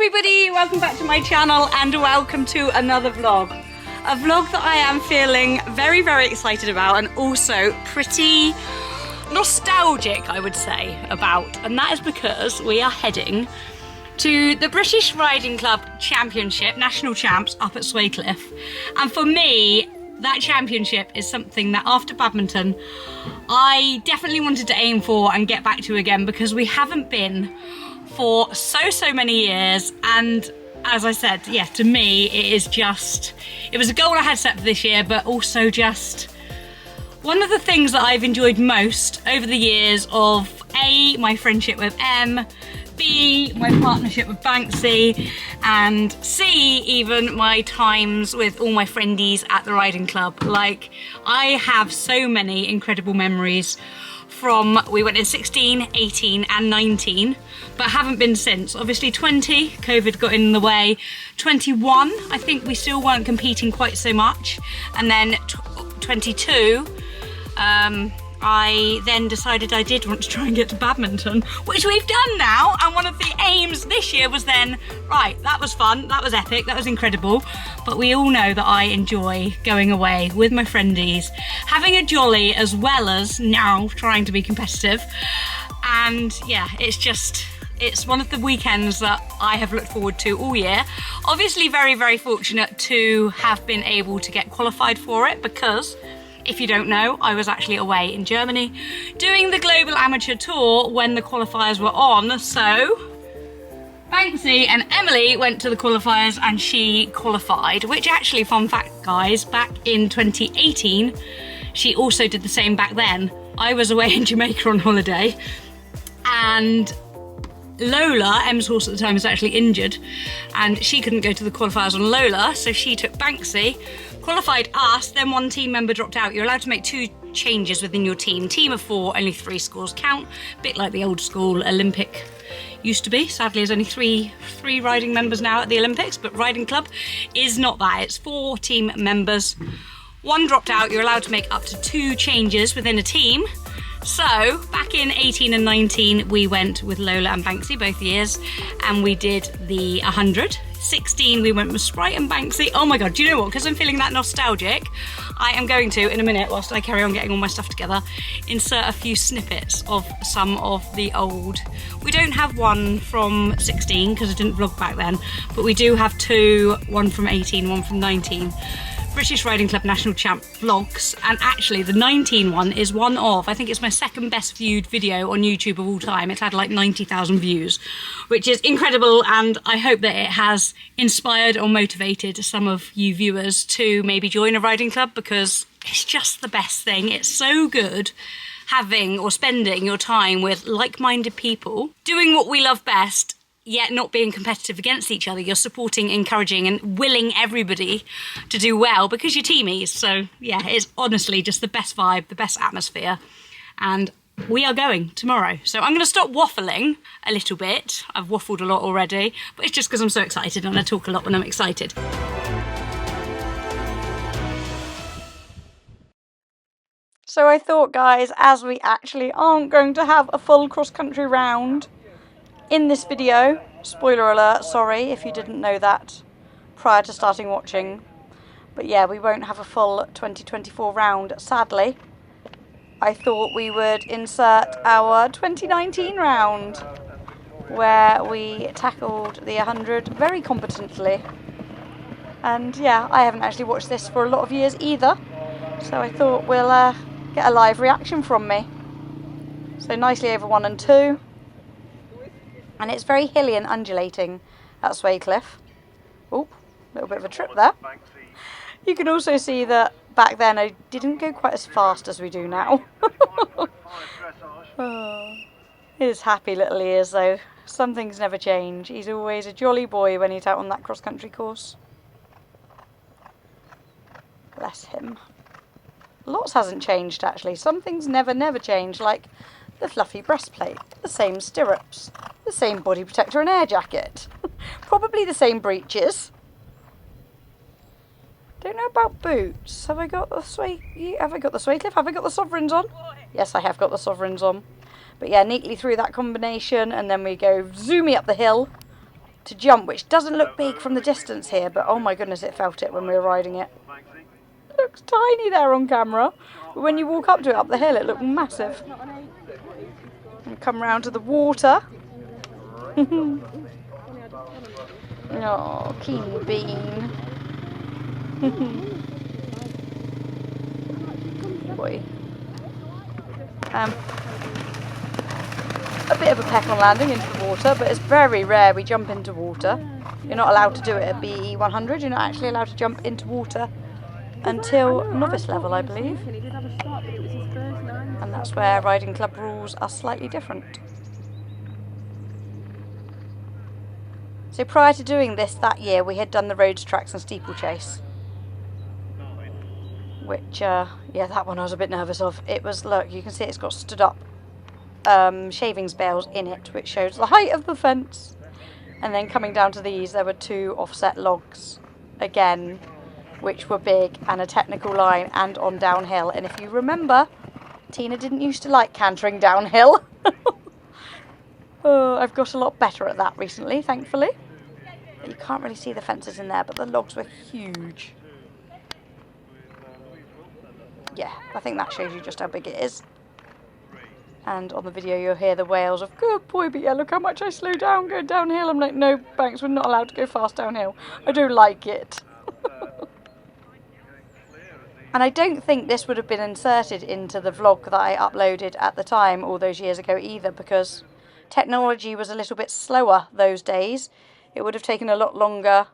everybody, welcome back to my channel and welcome to another vlog. A vlog that I am feeling very, very excited about and also pretty nostalgic, I would say, about. And that is because we are heading to the British Riding Club Championship, National Champs, up at Swaycliffe. And for me, that championship is something that after badminton, I definitely wanted to aim for and get back to again, because we haven't been for so many years. And as I said, yeah, to me, it was a goal I had set for this year, but also just one of the things that I've enjoyed most over the years of A, my friendship with Em, B, my partnership with Banksy, and C, even my times with all my friendies at the riding club. Like, I have so many incredible memories from, we went in 16, 18 and 19, but haven't been since. Obviously 20, COVID got in the way. 21, I think we still weren't competing quite so much. And then 22, I then decided I did want to try and get to badminton, which we've done now. And one of the aims this year was then, right, that was fun, that was epic, that was incredible. But we all know that I enjoy going away with my friendies, having a jolly, as well as now trying to be competitive. And yeah, it's one of the weekends that I have looked forward to all year. Obviously very, very fortunate to have been able to get qualified for it, because if you don't know, I was actually away in Germany doing the Global Amateur Tour when the qualifiers were on. So Banksy and Emily went to the qualifiers and she qualified, which actually, fun fact guys, back in 2018, she also did the same back then. I was away in Jamaica on holiday and Lola, Em's horse at the time, was actually injured and she couldn't go to the qualifiers on Lola, so she took Banksy, qualified us, then one team member dropped out. You're allowed to make 2 changes within your team. Team of 4, only 3 scores count. A bit like the old school Olympic used to be. Sadly, there's only three riding members now at the Olympics, but riding club is not that. It's 4 team members. 1 dropped out. You're allowed to make up to 2 changes within a team. So back in 18 and 19, we went with Lola and Banksy both years, and we did the 100. 16, we went with Sprite and Banksy. Oh my God, do you know what? Because I'm feeling that nostalgic, I am going to, in a minute, whilst I carry on getting all my stuff together, insert a few snippets of some of the old. We don't have one from 16 because I didn't vlog back then, but we do have 2, one from 18, one from 19. British Riding Club National Champ vlogs, and actually the 19 one is one of, I think it's my second best viewed video on YouTube of all time. It's had like 90,000 views, which is incredible, and I hope that it has inspired or motivated some of you viewers to maybe join a riding club, because it's just the best thing. It's so good having or spending your time with like-minded people, doing what we love best, yet not being competitive against each other. You're supporting, encouraging and willing everybody to do well because you're teamies. So yeah, it's honestly just the best vibe, the best atmosphere. And we are going tomorrow. So I'm going to stop waffling a little bit. I've waffled a lot already, but it's just because I'm so excited and I talk a lot when I'm excited. So I thought, guys, as we actually aren't going to have a full cross-country round in this video, spoiler alert, sorry if you didn't know that prior to starting watching, but yeah, we won't have a full 2024 round, sadly. I thought we would insert our 2019 round, where we tackled the 100 very competently. And yeah, I haven't actually watched this for a lot of years either, so I thought we'll get a live reaction from me. So nicely over 1 and 2. And it's very hilly and undulating at Swaycliffe. Oop, a little bit of a trip there. You can also see that back then I didn't go quite as fast as we do now. Oh, his happy little ears though. Some things never change. He's always a jolly boy when he's out on that cross-country course. Bless him. Lots hasn't changed actually. Some things never change, like the fluffy breastplate, the same stirrups, the same body protector and air jacket, probably the same breeches. Don't know about boots. Have I got the Swaycliffe? Have I got the sovereigns on? Yes, I have got the sovereigns on. But yeah, neatly through that combination, and then we go zoomy up the hill to jump, which doesn't look big from the distance here, but oh my goodness, it felt it when we were riding it. It looks tiny there on camera, but when you walk up to it up the hill, it looked massive. And come round to the water. Oh, keen bean. Boy. A bit of a peck on landing into the water, but it's very rare we jump into water. You're not allowed to do it at BE 100. You're not actually allowed to jump into water until novice level, I believe. And that's where riding club rules are slightly different. So prior to doing this that year, we had done the roads, tracks and steeplechase. Which, yeah, that one I was a bit nervous of. It was, look, you can see it's got stood up shavings bales in it, which shows the height of the fence. And then coming down to these, there were 2 offset logs, again, which were big, and a technical line, and on downhill. And if you remember, Tina didn't used to like cantering downhill. Oh, I've got a lot better at that recently, thankfully. You can't really see the fences in there, but the logs were huge. Yeah, I think that shows you just how big it is. And on the video you'll hear the wails of, good boy, but yeah, look how much I slow down going downhill. I'm like, no, Banks, we're not allowed to go fast downhill. I don't like it. And I don't think this would have been inserted into the vlog that I uploaded at the time all those years ago either, because technology was a little bit slower those days. It would have taken a lot longer,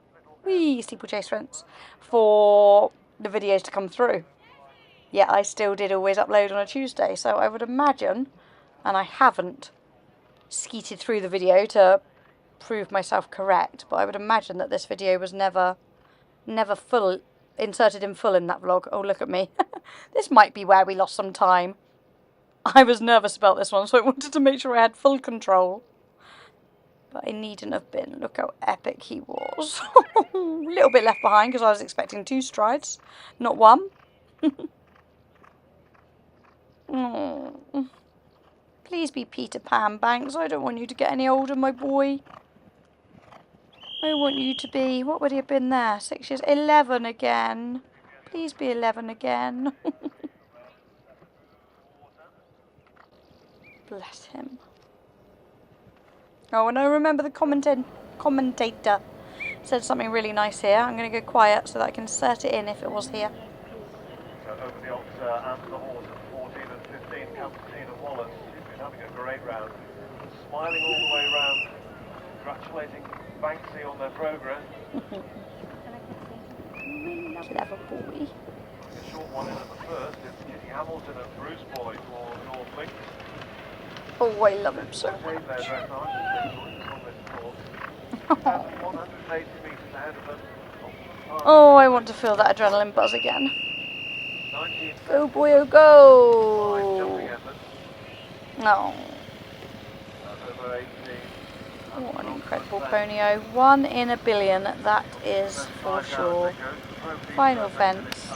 steeplechase fence, for the videos to come through. Yet I still did always upload on a Tuesday, so I would imagine, and I haven't skeeted through the video to prove myself correct, but I would imagine that this video was never full, inserted in full in that vlog. Oh, look at me. This might be where we lost some time. I was nervous about this one, so I wanted to make sure I had full control. But I needn't have been. Look how epic he was. A little bit left behind because I was expecting 2 strides, not 1. Oh. Please be Peter Pan, Banks. I don't want you to get any older, my boy. I want you to be, what would he have been there? 6 years, 11 again. Please be 11 again. Bless him. Oh, and I remember the commentator said something really nice here. I'm going to go quiet so that I can insert it in if it was here. So over the ox and the horse at 14 and 15 comes Tina Wallace, who's been having a great round, smiling all the way round, congratulating Banksy on their progress. Clever boy. A short one in at the first is Kitty Hamilton and Bruce Boy for North Links. Oh, I love him so much. Oh, I want to feel that adrenaline buzz again. Go, boy, oh, go! No. What an incredible ponyo. 1 in a billion, that is for sure. Final fence.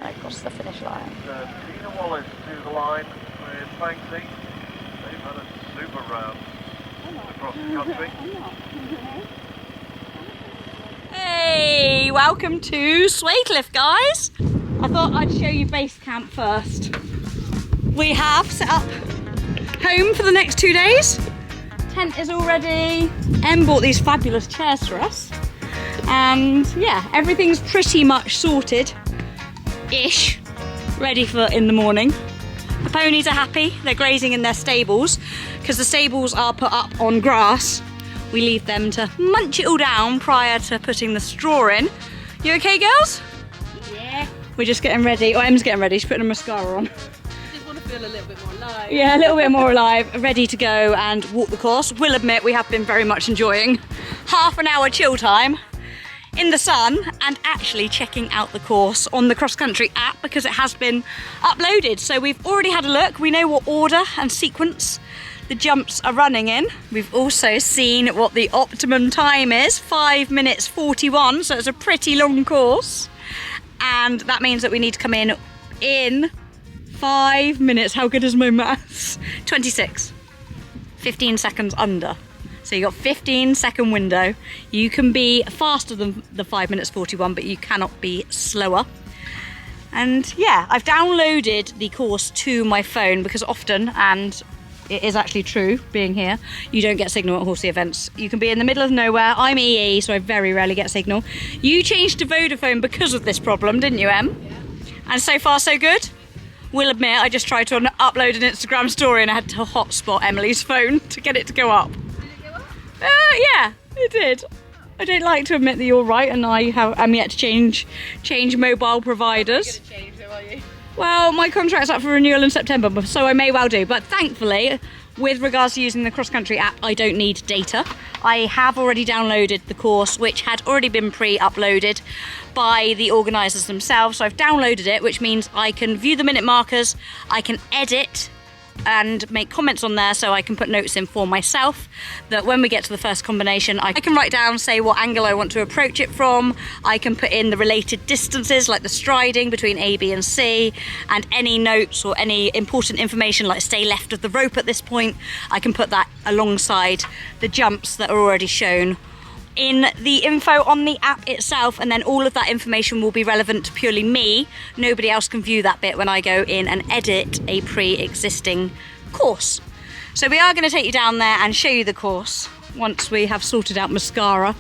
Across the finish line. Tina Wallace to the line with Banksy. They've had a super round across the country. Hey, welcome to Swaycliffe, guys. I thought I'd show you base camp first. We have set up home for the next 2 days. Tent is all ready. Em bought these fabulous chairs for us. And yeah, everything's pretty much sorted-ish, ready for in the morning. The ponies are happy, they're grazing in their stables, because the stables are put up on grass. We leave them to munch it all down prior to putting the straw in. You okay, girls? Yeah. We're just getting ready. Oh, Em's getting ready, she's putting a mascara on. Just want to feel a little bit more alive. Yeah, a little bit more alive, ready to go and walk the course. We'll admit we have been very much enjoying half an hour chill time in the sun and actually checking out the course on the cross country app because it has been uploaded. So we've already had a look. We know what order and sequence the jumps are running in. We've also seen what the optimum time is, 5 minutes 41, so it's a pretty long course. And that means that we need to come in 5 minutes. How good is my maths? 26. 15 seconds under. So you got 15-second window. You can be faster than the 5 minutes 41, but you cannot be slower. And yeah, I've downloaded the course to my phone because often, and it is actually true being here, you don't get signal at horsey events. You can be in the middle of nowhere. I'm EE, so I very rarely get signal. You changed to Vodafone because of this problem, didn't you, Em? Yeah. And so far so good? Will admit, I just tried to upload an Instagram story and I had to hotspot Emily's phone to get it to go up. Did it go up? Yeah, it did. I don't like to admit that you're right, and I'm yet to change mobile providers. You're gonna change though, are you? Well, my contract's up for renewal in September, so I may well do. But thankfully, with regards to using the cross-country app, I don't need data. I have already downloaded the course, which had already been pre-uploaded by the organisers themselves. So I've downloaded it, which means I can view the minute markers, I can edit and make comments on there, so I can put notes in for myself that when we get to the first combination, I can write down, say what angle I want to approach it from. I can put in the related distances, like the striding between A, B and C, and any notes or any important information like stay left of the rope at this point. I can put that alongside the jumps that are already shown in the info on the app itself, and then all of that information will be relevant to purely me. Nobody else can view that bit when I go in and edit a pre-existing course. So we are going to take you down there and show you the course once we have sorted out mascara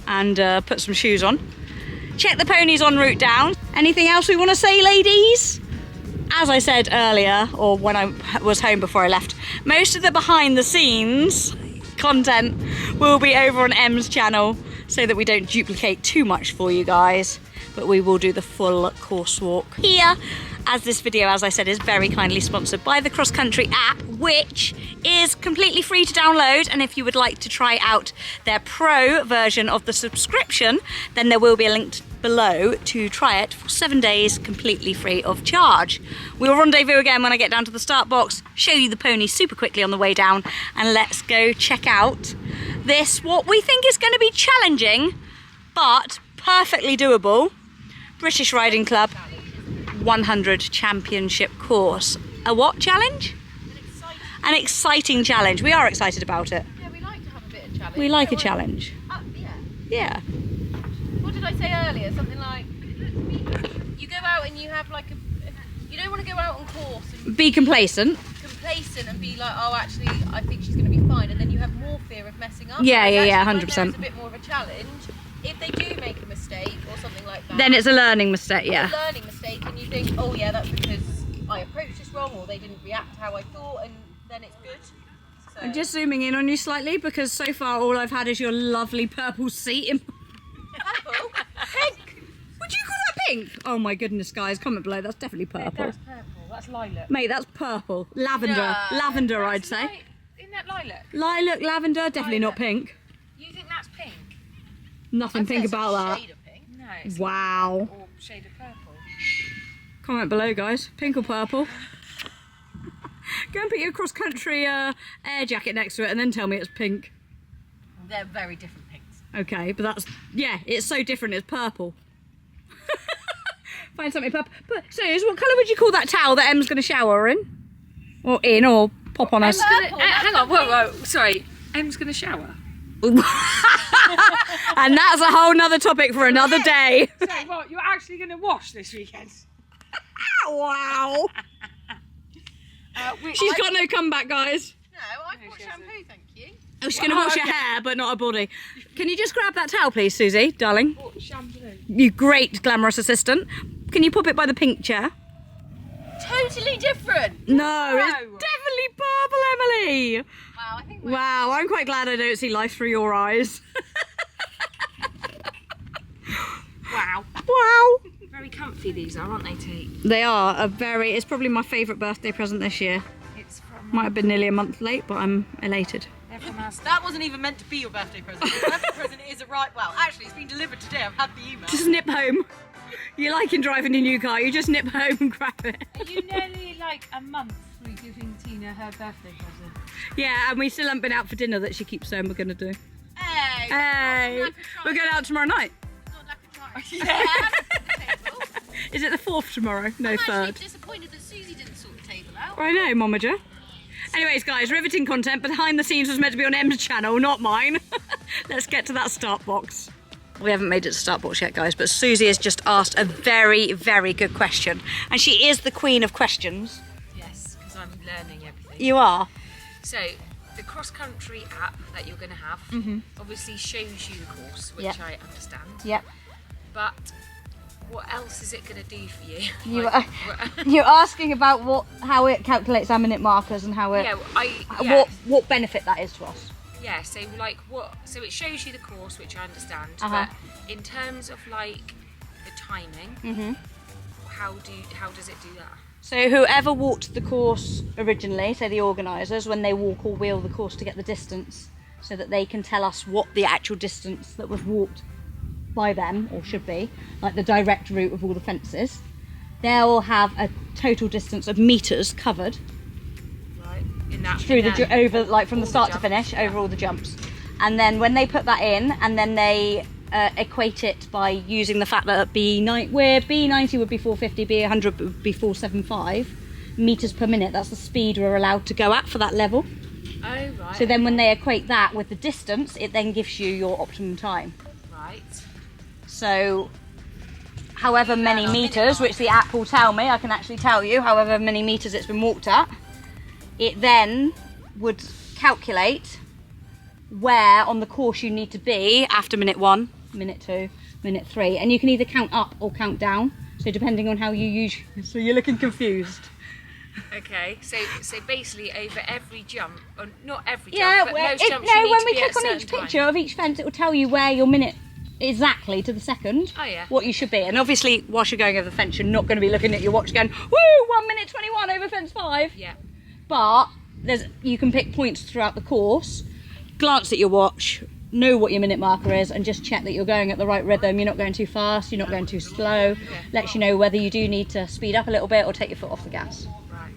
and put some shoes on. Check the ponies en route down. Anything else we want to say, ladies? As I said earlier, or when I was home before I left, most of the behind the scenes content will be over on Em's channel so that we don't duplicate too much for you guys, but we will do the full course walk here, as this video, as I said, is very kindly sponsored by the Cross Country app, which is completely free to download. And if you would like to try out their pro version of the subscription, then there will be a link below to try it for 7 days completely free of charge. We'll rendezvous again when I get down to the start box, show you the pony super quickly on the way down, and let's go check out this, what we think is going to be challenging but perfectly doable, British Riding Club 100 Championship course. A what challenge? An exciting challenge. We are excited about it. Yeah, we like to have a bit of challenge. We like a challenge. Yeah. Yeah. What did I say earlier? Something like, you go out and you have like you don't want to go out on course and Be complacent. and be like, oh, actually, I think she's going to be fine, and then you have more fear of messing up. Yeah, Whereas yeah, actually, 100%. when there's a bit more of a challenge, if they do make a mistake or something like that, Then it's a learning mistake, a yeah. learning mistake, and you think, oh yeah, that's because I approached this wrong, or they didn't react how I thought, and then it's good. So. I'm just zooming in on you slightly because so far all I've had is your lovely purple seat. Purple? Pink! Would you call that pink? Oh my goodness, guys, comment below. That's definitely purple. That's purple. That's lilac. Mate, that's purple. Lavender. No, Lavender, I'd say. Isn't that lilac? Lilac, lavender, definitely not Lilac. pink. You think that's pink? Nothing I'd say pink it's about a that. shade of pink. No, it's Wow. or shade of purple. Comment below, guys. Pink or purple? Go and put your cross-country air jacket next to it and then tell me it's pink. They're very different pinks. Okay, but that's, yeah, it's so different, it's purple. Find something purple. But, so, what colour would you call that towel that Em's going to shower in? Or in, or pop on us? Hang on, whoa, sorry. Em's going to shower. And that's a whole nother topic for another day. So what, you're actually going to wash this weekend? Wow. She's got no comeback, guys. No, I've got shampoo, thank you. Oh, she's going to wash her hair, but not her body. Can you just grab that towel, please, Susie, darling? What shampoo? You great glamorous assistant. Can you pop it by the pink chair? Totally different. No, it's definitely purple, Emily. Wow, I think Wow, I'm quite glad I don't see life through your eyes. Wow. Wow. Very comfy these are, aren't they, T? They are it's probably my favourite birthday present this year. It's from, Might have been nearly a month late, but I'm elated. they're from us. that wasn't even meant to be your birthday present. Your birthday present is well, actually, it's been delivered today. I've had the email. Just nip home. You liking driving your new car, you just nip home and grab it. Are you nearly like a month through giving Tina her birthday present? Yeah, and we still haven't been out for dinner that she keeps saying we're going to do. Hey. Hey, we're going out tomorrow night. Yeah. Is it the 4th tomorrow? No, I'm 3rd. actually disappointed that Susie didn't sort the table out. I know, Momager. Anyways, guys, riveting content. Behind the scenes was meant to be on Em's channel, not mine. Let's get to that start box. We haven't made it to start box yet, guys, but Susie has just asked a very, very good question. And she is the queen of questions. Yes, because I'm learning everything. You are? So, the cross-country app that you're going to have obviously shows you the course, which Yep. I understand. Yep. But what else is it going to do for you? You're asking about how it calculates our minute markers and how it what benefit that is to us. Yeah, so like so it shows you the course, which I understand, Uh-huh. but in terms of like the timing, how does it do that? So whoever walked the course originally, so the organisers, when they walk or wheel the course to get the distance, so that they can tell us what the actual distance that was walked by them, or should be, like the direct route of all the fences, they'll have a total distance of metres covered. Right, in that Through over, like from the start to jumps, finish, over all the jumps. And then when they put that in, and then they equate it by using the fact that where B90 would be 450, B100 would be 475 metres per minute. That's the speed we're allowed to go at for that level. Oh, right. So then when they equate that with the distance, it then gives you your optimum time. Right. So however many metres, which the app will tell me, I can actually tell you however many metres it's been walked at, it then would calculate where on the course you need to be after minute 1, minute 2, minute 3, and you can either count up or count down, so depending on how you use. So you're looking confused. Okay, so basically over every jump, or not every Yeah, jump, but most jumps no, you need when to we be at click a on each certain picture time. of each fence, it will tell you where your minute exactly to the second. Oh, yeah. What you should be, and obviously whilst you're going over the fence, you're not going to be looking at your watch going, woo, 1 minute 21 over fence 5. Yeah. But you can pick points throughout the course, glance at your watch, know what your minute marker is, and just check that you're going at the right rhythm. You're not going too fast, you're not going too slow. Lets you know whether you do need to speed up a little bit or take your foot off the gas. Right.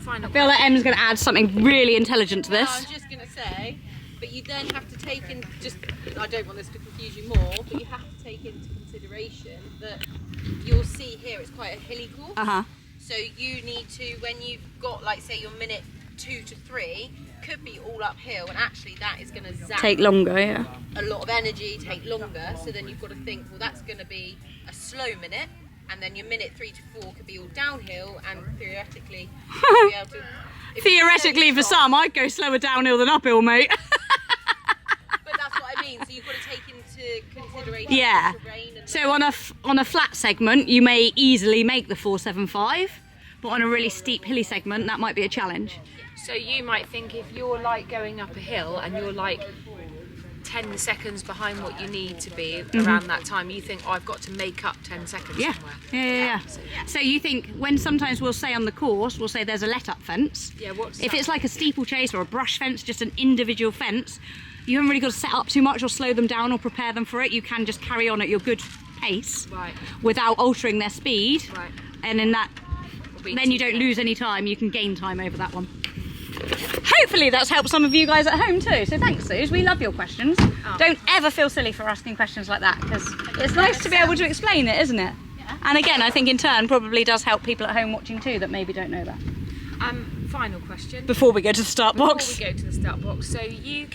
Final I feel like Em's going to add something really intelligent to No, this. I'm just going to say, but you then have to take in, I don't want this to confuse you more, but you have to take into consideration that you'll see here it's quite a hilly course. Uh-huh. So you need to, when you've got, like, say, your minute 2 to 3, could be all uphill, and actually that is going to zap Take longer, yeah. a lot of energy, take longer. So then you've got to think, well, that's going to be a slow minute, and then your minute 3 to 4 could be all downhill, and theoretically, you'll be able to. if you Theoretically, for some, I'd go slower downhill than uphill, mate. But that's what I mean. So you've got to take into consideration Yeah. the terrain and So on a flat segment, you may easily make the 475, but on a really steep hilly segment, that might be a challenge. So you might think if you're like going up a hill and you're like 10 seconds behind what you need to be around that time, you think, oh, I've got to make up 10 seconds Yeah. somewhere. Yeah. So you think when sometimes we'll say on the course, we'll say there's a let-up fence. Yeah, what's If that? it's like a steeplechase or a brush fence, just an individual fence, you haven't really got to set up too much or slow them down or prepare them for it. You can just carry on at your good pace Right. without altering their speed. Right. And in that, Will be then you don't lose any time. You can gain time over that one. Hopefully that's helped some of you guys at home too. So thanks, Suze. We love your questions. Don't ever feel silly for asking questions like that, because it's nice to be able to explain it, isn't it? And again, I think in turn probably does help people at home watching too that maybe don't know that. Final question. Before we go to the start box. Before we go to the start box, so you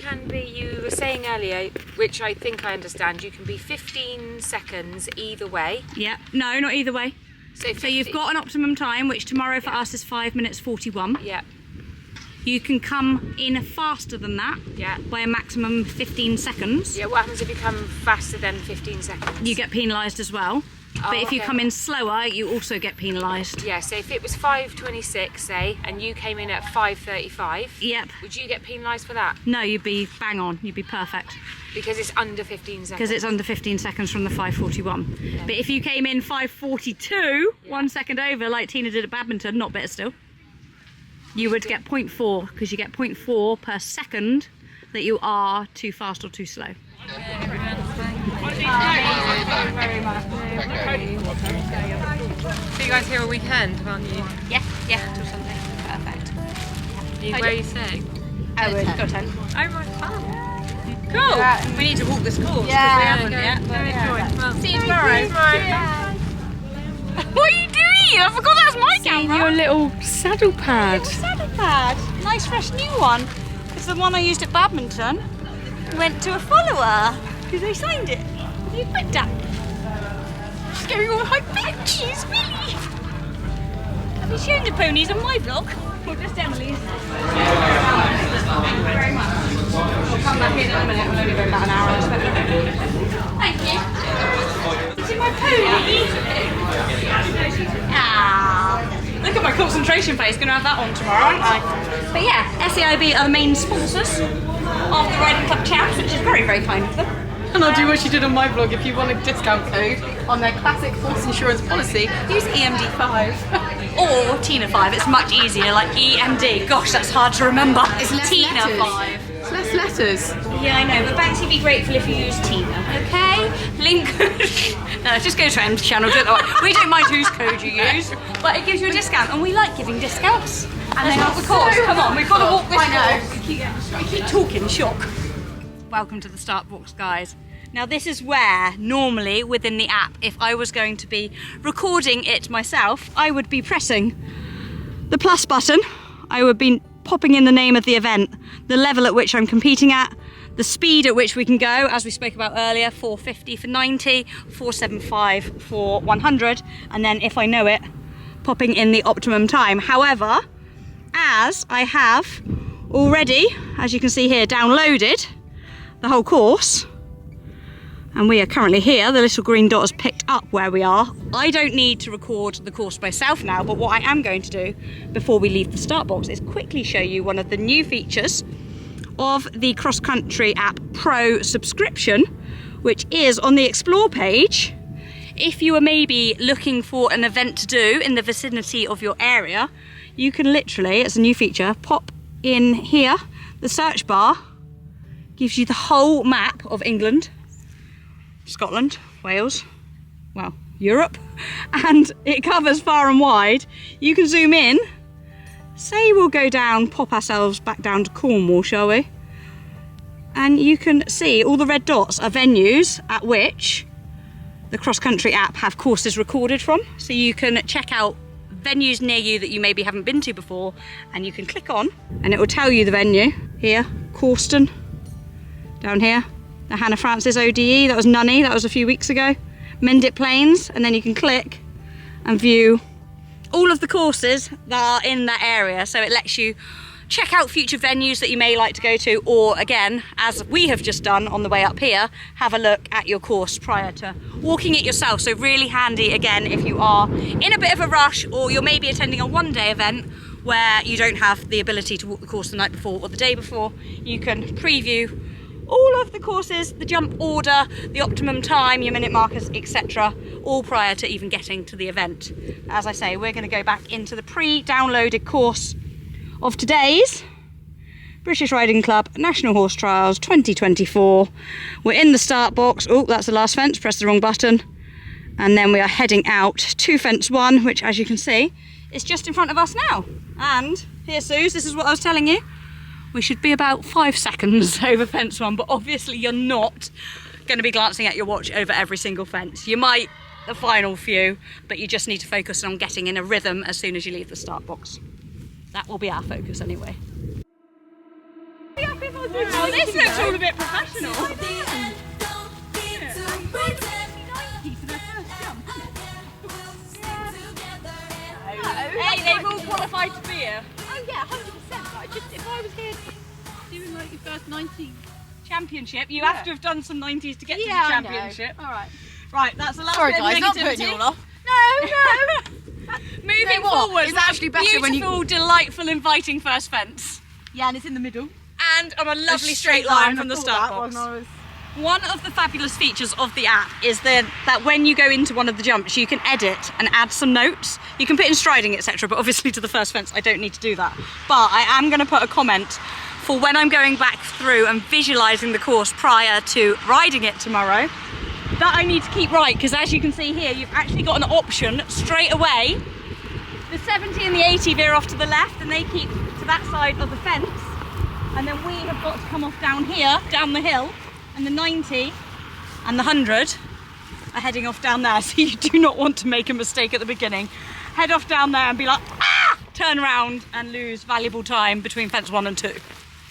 were saying earlier, which I think I understand, you can be 15 seconds either way. Yeah. No, not either way. So you've got an optimum time, which tomorrow for us is 5 minutes 41. Yeah. You can come in faster than that by a maximum 15 seconds. Yeah, what happens if you come faster than 15 seconds? You get penalised as well. But if you come in slower, you also get penalised. Yeah, so if it was 5:26, say, and you came in at 5:35, Yep. would you get penalised for that? No, you'd be bang on. You'd be perfect. Because it's under 15 seconds. Because it's under 15 seconds from the 5:41. Yeah. But if you came in 5:42, 1 second over, like Tina did at Badminton, not better still, you would get 0.4, because you get 0.4 per second that you are too fast or too slow. So you guys here all weekend, aren't you? Yeah, till Sunday. Perfect. Where are you staying? I would go 10. Oh, right, fun. Cool. We need to walk this course. Yeah, we haven't yet. yeah. Well, See you tomorrow. What are you doing? me! I forgot that was my camera. Your little saddle pad. Little saddle pad. Nice fresh new one. It's the one I used at Badminton. Went to a follower because they signed it. You put that. She's going all high pitches, really. Have you shown the ponies on my vlog? Or just Emily's? Thank you very much. I'll come back in a minute. We'll only go about an hour. Thank you. Is my pony? Ah, look at my concentration face. Going to have that on tomorrow, aren't I? But yeah, SEIB are the main sponsors of the Riding Club Champs, which is very, very kind of them. And I'll do what she did on my blog. If you want a discount code on their classic horse insurance policy, use EMD5. Or Tina5. It's much easier, like EMD. Gosh, that's hard to remember. It's less Tina5. letters. It's less letters. Yeah, I know, but Banksy, be grateful if you use Tina, okay? Link. No, just go to M's channel. We don't mind whose code you use, but it gives you a discount, and we like giving discounts. And then of course, come on, we've got to walk this course. We keep talking, shock. Welcome to the start box, guys. Now this is where, normally within the app, if I was going to be recording it myself, I would be pressing the plus button. I would be popping in the name of the event, the level at which I'm competing at, the speed at which we can go, as we spoke about earlier, 450 for 90, 475 for 100, and then if I know it, popping in the optimum time. However, as I have already, as you can see here, downloaded the whole course, and we are currently here, the little green dot has picked up where we are. I don't need to record the course myself now, but what I am going to do before we leave the start box is quickly show you one of the new features of the Cross Country app Pro subscription, which is on the Explore page. If you are maybe looking for an event to do in the vicinity of your area, you can literally, it's a new feature, pop in here, the search bar gives you the whole map of England, Scotland, Wales, well, Europe, and it covers far and wide. You can zoom in, say we'll go down, pop ourselves back down to Cornwall, shall we? And you can see all the red dots are venues at which the Cross Country app have courses recorded from. So you can check out venues near you that you maybe haven't been to before, and you can click on and it will tell you the venue. Here, Corston, down here, the Hannah Francis ODE, that was Nunny, that was a few weeks ago. Mendip Plains, and then you can click and view all of the courses that are in that area. So it lets you check out future venues that you may like to go to, or again, as we have just done on the way up here, have a look at your course prior to walking it yourself. So really handy, again, if you are in a bit of a rush, or you're maybe attending a one-day event where you don't have the ability to walk the course the night before or the day before. You can preview all of the courses, the jump order, the optimum time, your minute markers, etc., all prior to even getting to the event. As I say, we're going to go back into the pre-downloaded course of today's British Riding Club National Horse Trials 2024. We're in the start box. Oh, that's the last fence, press the wrong button. And then we are heading out to fence 1, which, as you can see, is just in front of us now. And here, Suze, this is what I was telling you. We should be about 5 seconds over fence 1, but obviously you're not going to be glancing at your watch over every single fence. You might the final few, but you just need to focus on getting in a rhythm as soon as you leave the start box. That will be our focus anyway. Oh, this looks all a bit professional. Hey, they've all qualified to be here. Oh yeah, 100%. Like, just if I was here doing like your first 90 championship, you have to have done some 90s to get to the championship. All right. Right, that's the last Sorry bit guys, of not negativity. putting you all off. No. Moving forward, It's actually better when you... beautiful, delightful, inviting first fence. Yeah, and it's in the middle. And on a lovely straight line from the start box. Was... One of the fabulous features of the app is that when you go into one of the jumps, you can edit and add some notes. You can put in striding, etc., but obviously to the first fence, I don't need to do that. But I am going to put a comment for when I'm going back through and visualising the course prior to riding it tomorrow, that I need to keep right, because as you can see here, you've actually got an option straight away. The 70 and the 80 veer off to the left, and they keep to that side of the fence. And then we have got to come off down here, down the hill, and the 90 and the 100 are heading off down there, so you do not want to make a mistake at the beginning. head off down there and be like, ah! Turn around and lose valuable time between fence 1 and 2.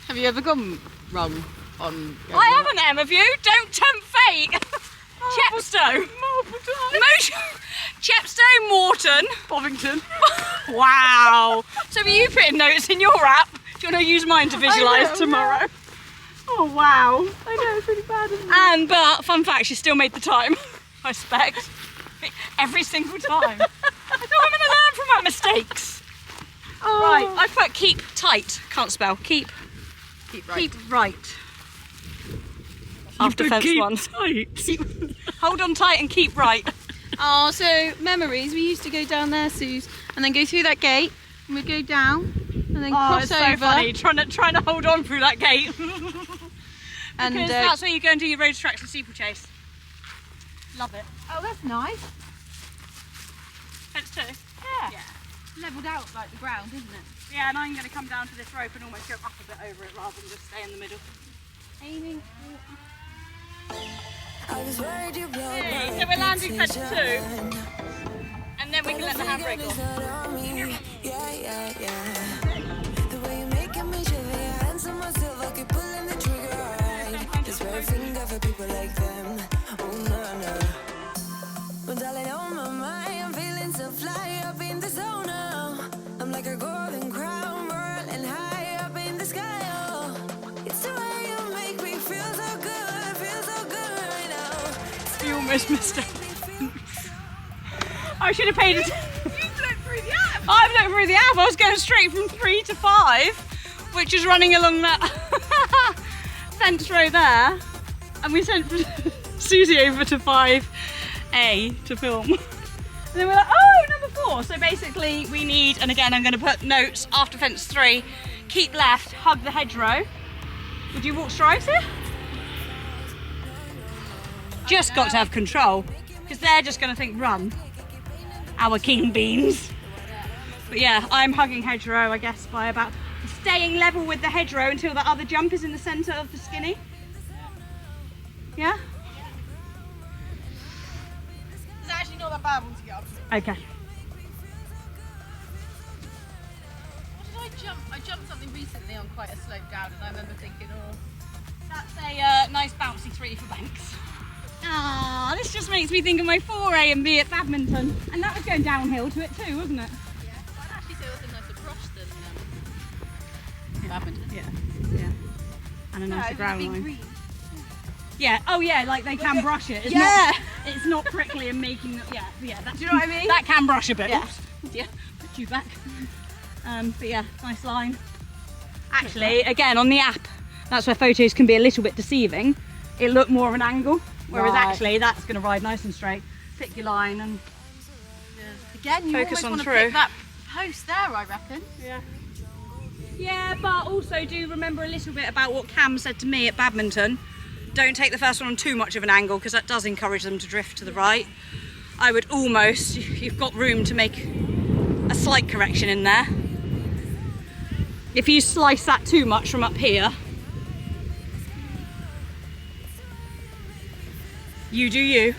Have you ever gone wrong on? I haven't, Em, have you? Don't tempt fate. Chepstow. Chepstow, Morton. Bovington. Wow. So are you putting notes in your app? Do you want to use mine to visualise tomorrow? Oh wow. I know, it's really bad, isn't it? And but fun fact, she still made the time. I expect. Every single time. I thought I'm gonna learn from my mistakes. Oh. Right, I put keep tight. Can't spell. Keep Keep right. keep right. After fence 1. Hold on tight and keep right. Oh, so memories. We used to go down there, Suze, and then go through that gate, and we'd go down, and then cross it's so over. funny trying to hold on through that gate. And Because that's where you go and do your road tracks and steeplechase. Love it. oh, that's nice. Fence 2. Yeah. Leveled out like the ground, isn't it? Yeah, and I'm going to come down to this rope and almost go up a bit over it rather than just stay in the middle. Aiming. Okay, so we're landing fence 2, and then we can let the handbrake off. You almost missed it. I should have paid it. You've looked through the app. I've looked through the app. I was going straight from 3 to 5, which is running along that fence row there. And we sent Susie over to 5A to film. And then we're like, oh, number 4. So basically we need, and again, I'm going to put notes after fence 3, keep left, hug the hedgerow. Would you walk strides here? Just got to have control, because they're just going to think run. Our king beans. But yeah, I'm hugging hedgerow, I guess, by about staying level with the hedgerow until the other jump is in the centre of the skinny. Yeah? It's actually not that bad once you get up to it. Okay. What did I jump? I jumped something recently on quite a slope down, and I remember thinking, oh. That's a nice bouncy 3 for banks. Ah, this just makes me think of my 4A and B at badminton. And that was going downhill to it too, wasn't it? Yeah. Well, I'd actually say it was a nicer brush than badminton. Yeah. Yeah. And a nicer ground line. Green. Yeah. Oh yeah, like they can brush it. It's Yeah. Not, it's not prickly and making. Yeah. That, Do you know what I mean? That can brush a bit. Yeah. Oops. Yeah. Put you back. But yeah, nice line. Actually, again on the app, that's where photos can be a little bit deceiving. It looked more of an angle, whereas Right. actually that's going to ride nice and straight. Pick your line and. Again, you Focus almost on want to through. pick that post there, I reckon. Yeah. Yeah, but also do remember a little bit about what Cam said to me at badminton. Don't take the first one on too much of an angle because that does encourage them to drift to the right. I would almost, you've got room to make a slight correction in there. If you slice that too much from up here, you do you.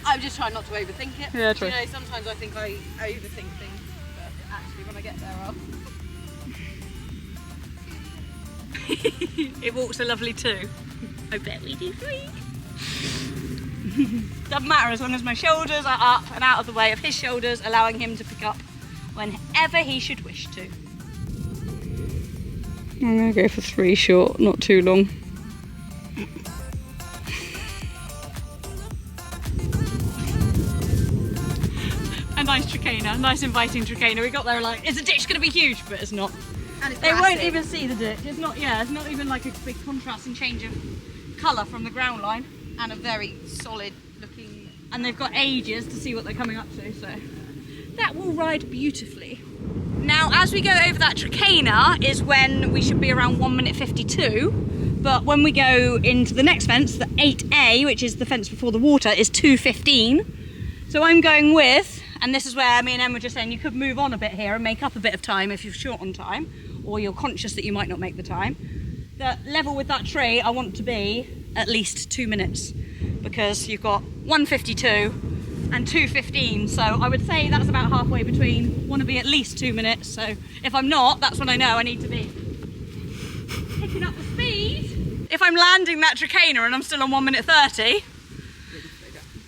I'm just trying not to overthink it. Yeah, true. You know, sometimes I think I overthink things, but actually when I get there, I'll... It walks a lovely 2. I bet we do 3. Doesn't matter as long as my shoulders are up and out of the way of his shoulders, allowing him to pick up whenever he should wish to. I'm going to go for 3 short, not too long. A nice trachena, nice inviting trachena. We got there like, is the ditch going to be huge? But it's not. And it's They won't grassy. even see the ditch. It's not, yeah, it's not even like a big contrasting change of colour from the ground line. And a very solid looking... And they've got ages to see what they're coming up to, so that will ride beautifully. Now, as we go over that trachena is when we should be around 1 minute 52, but when we go into the next fence, the 8A, which is the fence before the water, is 2:15. So I'm going with, and this is where me and Em were just saying you could move on a bit here and make up a bit of time if you're short on time, or you're conscious that you might not make the time. The level with that tree, I want to be at least 2 minutes, because you've got 1:52 and 2:15. So I would say that's about halfway between. Want to be at least 2 minutes. So if I'm not, that's when I know I need to be picking up the speed. If I'm landing that Trakehner and I'm still on 1 minute 30,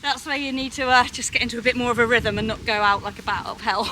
that's where you need to just get into a bit more of a rhythm and not go out like a bat of hell.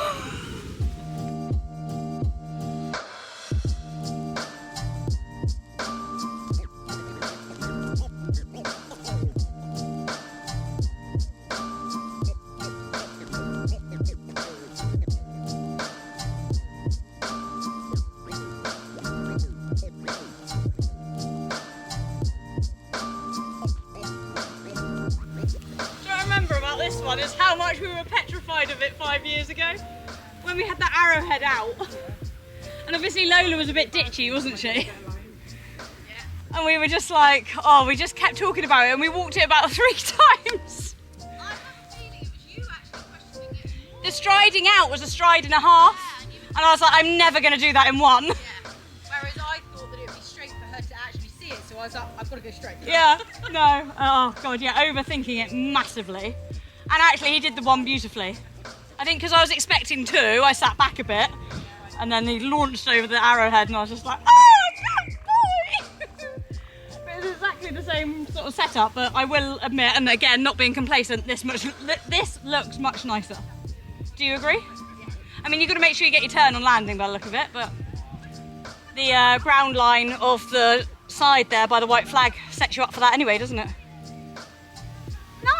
This one is how much we were petrified of it 5 years ago when we had that arrowhead out. And obviously Lola was a bit ditchy, wasn't she? Yeah. And we were just like, oh, we just kept talking about it and we walked it about 3 times. I have a feeling it was you actually questioning it more. The striding out was a stride and a half. And I was like, I'm never going to do that in one. Yeah. Whereas I thought that it would be straight for her to actually see it, so I was like, I've got to go straight. Yeah, no, oh God, yeah, overthinking it massively. And actually he did the one beautifully. I think because I was expecting 2, I sat back a bit and then he launched over the arrowhead and I was just like, oh, yes, boy! But it's exactly the same sort of setup, but I will admit, and again, not being complacent, this looks much nicer. Do you agree? I mean, you've got to make sure you get your turn on landing by the look of it, but the ground line of the side there by the white flag sets you up for that anyway, doesn't it?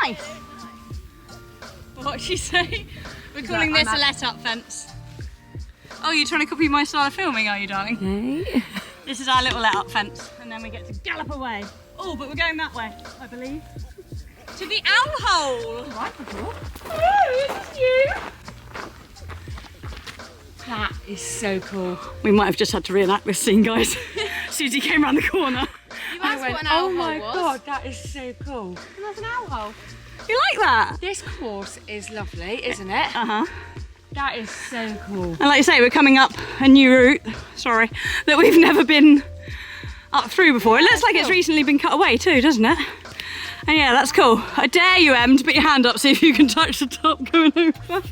Nice! What'd she say? We're calling this a let-up fence. Oh, you're trying to copy my style of filming, are you, darling? Hey. This is our little let-up fence, and then we get to gallop away. Oh, but we're going that way, I believe. To the owl hole! Right before. Oh, is this you? That is so cool. We might have just had to reenact this scene, guys. Susie came around the corner. You asked what an owl oh my hole was. God, that is so cool. And that's an owl hole. You like that? This course is lovely, isn't it? Uh-huh. That is so cool. And like you say, we're coming up a new route, sorry, that we've never been up through before. It looks like it's recently been cut away too, doesn't it? And yeah, that's cool. I dare you, Em, to put your hand up, see if you can touch the top going over.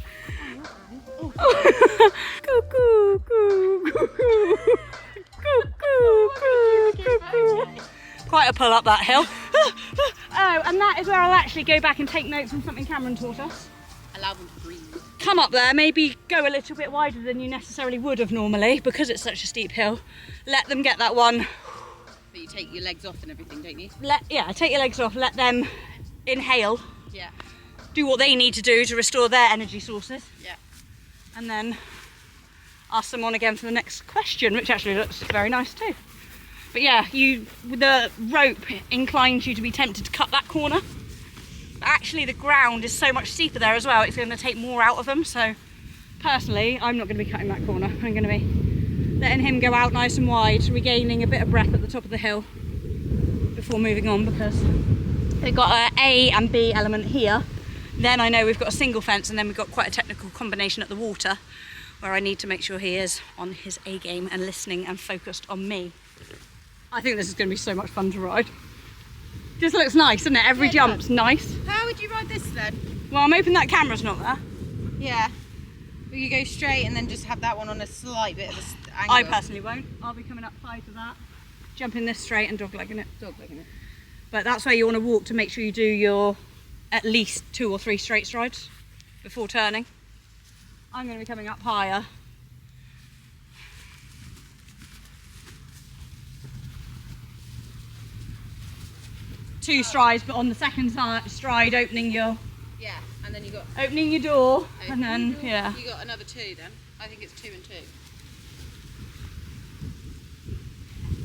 Cuckoo, cuckoo, cuckoo. Quite a pull up that hill. Oh, and that is where I'll actually go back and take note from something Cameron taught us. Allow them to breathe. Come up there, maybe go a little bit wider than you necessarily would have normally because it's such a steep hill. Let them get that one. But you take your legs off and everything, don't you? Yeah, take your legs off, let them inhale, Yeah. do what they need to do to restore their energy sources. Yeah. And then ask them on again for the next question, which actually looks very nice too. But yeah, the rope inclines you to be tempted to cut that corner. But actually the ground is so much steeper there as well, it's going to take more out of them. So personally, I'm not going to be cutting that corner. I'm going to be letting him go out nice and wide, regaining a bit of breath at the top of the hill before moving on, because they've got an A and B element here. Then I know we've got a single fence, and then we've got quite a technical combination at the water where I need to make sure he is on his A game and listening and focused on me. I think this is going to be so much fun to ride. Just looks nice, doesn't it? Every jump's nice. How would you ride this then? Well, I'm hoping that camera's not there. Yeah. Will you go straight and then just have that one on a slight bit of an angle? I personally won't. I'll be coming up high to that, jumping this straight and dog-legging it. Dog-legging it. But that's where you want to walk to make sure you do your at least 2 or 3 straight strides before turning. I'm going to be coming up higher. Two strides, but on the second stride, opening your Yeah, and then you got door, and then yeah. You got another 2 then. I think it's 2 and 2.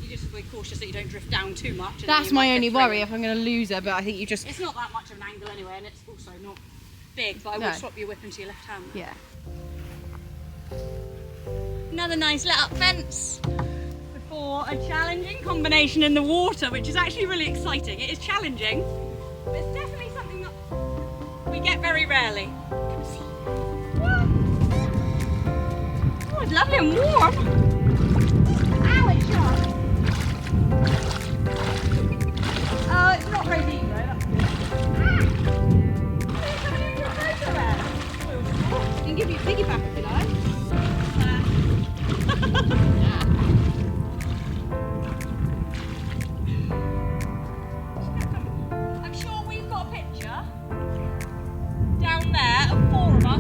You just have to be cautious that you don't drift down too much. And That's then you my might only get through worry it. if I'm going to lose her, but I think you just... It's not that much of an angle anyway, and it's also not big, but I will No. swap your whip into your left hand. Yeah. Another nice let up fence before a challenging combination in the water, which is actually really exciting. It is challenging, but it's definitely something that we get very rarely. Come see. Oh, it's lovely and warm. Ow, it's sharp. It's not very deep though, that's good. Ah! It's coming into a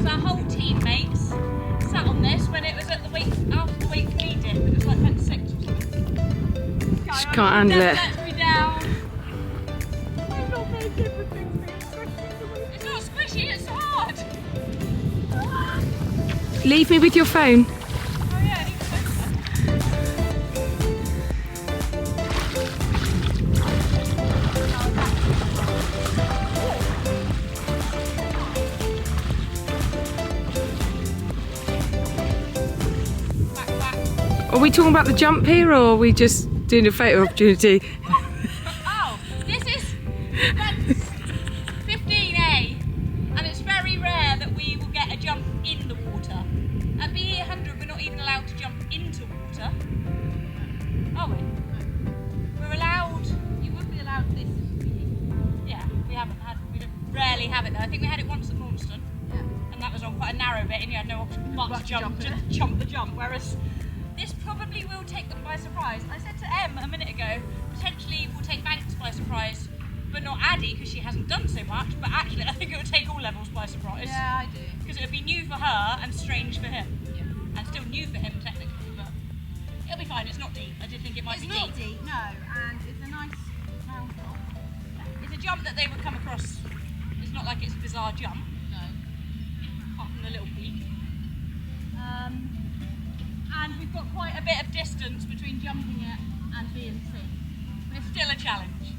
was our whole team mates sat on this when it was at the weight, after the weight free dip. It was like 26 or something. She can't handle it. Let me down. I'm not very good with things being squishy. It's not squishy, it's hard. Leave me with your phone. Oh yeah, I need to focus. Are we talking about the jump here, or are we just doing a photo opportunity? Oh, this is fence 15A, and it's very rare that we will get a jump in the water. At BE 100, we're not even allowed to jump into water, are we? We're allowed. You would be allowed this. Yeah, we haven't had. We rarely have it though. I think we had it once at Launceston, and that was on quite a narrow bit, and you had no option but to jump the jump. Whereas this probably will take them by surprise. I said to Em a minute ago, potentially we'll take Banks by surprise, but not Addie because she hasn't done so much. But actually, I think it would take all levels by surprise. Yeah, I do. Because it would be new for her and strange for him. Yeah. And still new for him technically, but it'll be fine. It's not deep. I did think it might be It's not deep. deep, no, and it's a nice round top. It's a jump that they would come across. It's not like it's a bizarre jump. No. Apart from the little peak. And we've got quite a bit of distance between jumping it and B and C. But it's still a challenge.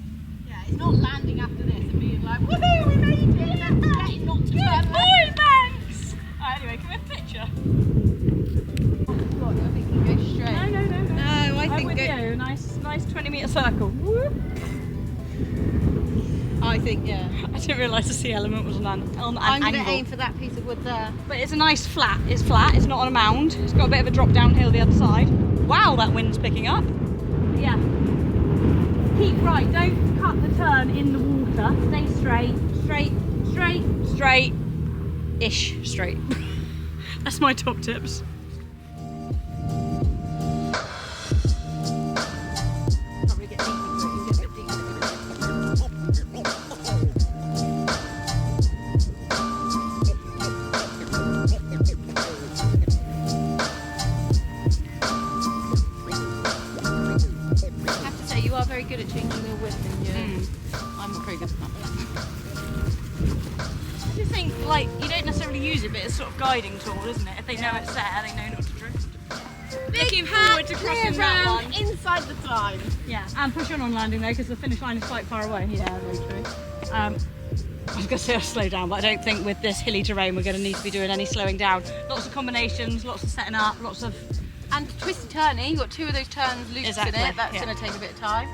Yeah, it's not landing after this and being like, woohoo, we made it! And then getting not to turn left. Boy, Banks! Anyway, can we have a picture? God, I think you go straight. No. No, I I'm think with you. Nice 20-metre circle. Whoop. I think, yeah. I didn't realise the sea element was on an I'm angle. going to aim for that piece of wood there. But it's a nice flat. It's flat. It's not on a mound. It's got a bit of a drop downhill the other side. Wow, that wind's picking up. But yeah. Keep right. Don't cut the turn in the water. Stay straight-ish straight. That's my top tips. Probably get deeper into it. You get a bit deeper. I have to say, you are very good at changing your width and your... I'm not very good at that. I just think, like, you don't necessarily use it, but it's sort of guiding tool, isn't it? If they know it's there, they know not to drift. Looking forward to crossing that one. Inside the time. Yeah, and push on landing though, because the finish line is quite far away. Yeah, very true. I was going to say I'll slow down, but I don't think with this hilly terrain we're going to need to be doing any slowing down. Lots of combinations, lots of setting up, lots of... And twisty turny, you've got two of those turns loose Exactly, in it. That's yeah. going to take a bit of time.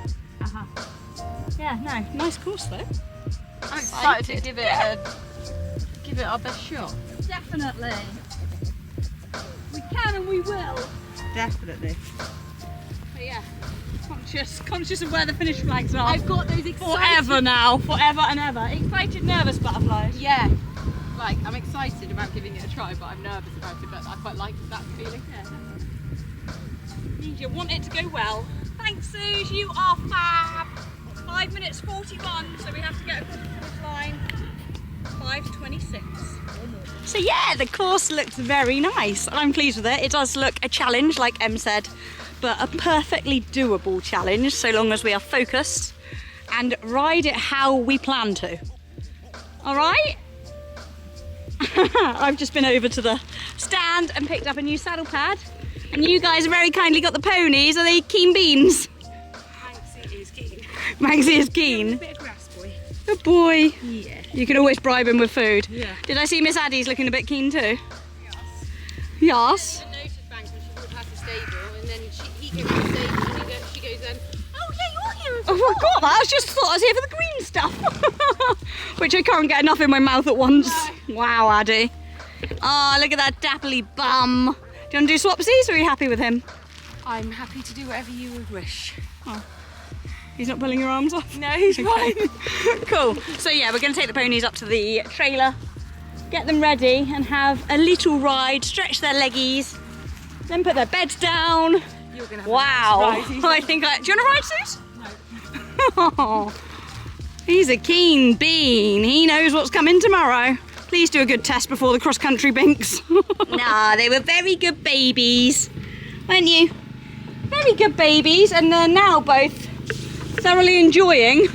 Yeah, no, nice course though. I'm excited to give it our best shot. Definitely. We can and we will. Definitely. But yeah, conscious of where the finish flags are. I've got those excited... Forever now, forever and ever. Excited, nervous butterflies. Yeah. Like, I'm excited about giving it a try, but I'm nervous about it, but I quite like that feeling. You want it to go well. Thanks, Suze, you are fab. 5 minutes 41, so we have to get across the finish line. 5:26. So yeah, the course looks very nice, and I'm pleased with it. It does look a challenge, like Em said, but a perfectly doable challenge, so long as we are focused and ride it how we plan to. All right? I've just been over to the stand and picked up a new saddle pad, and you guys have very kindly got the ponies. Are they keen beans? Manxie is keen. Manxie is keen. A bit of grass, boy. Good boy. Yeah. You can always bribe him with food. Yeah. Did I see Miss Addie's looking a bit keen too? Yes. I noticed Banks when she walked past the stable, and then he came to the stable, and she goes then, oh yeah, you're here. Oh my god, I just thought I was here for the green stuff. Which I can't get enough in my mouth at once. Wow, Addie. Oh, look at that dappley bum. Do you want to do swapsies, or are you happy with him? I'm happy to do whatever you would wish. Oh. He's not pulling your arms off? No, he's fine. Cool. So yeah, we're going to take the ponies up to the trailer, get them ready and have a little ride, stretch their leggies, then put their beds down. You're gonna have Wow. a nice ride. I think do you want to ride, Suze? No. Oh, he's a keen bean. He knows what's coming tomorrow. Please do a good test before the cross-country binks. Nah, they were very good babies, weren't you? Very good babies, and they're now both thoroughly enjoying.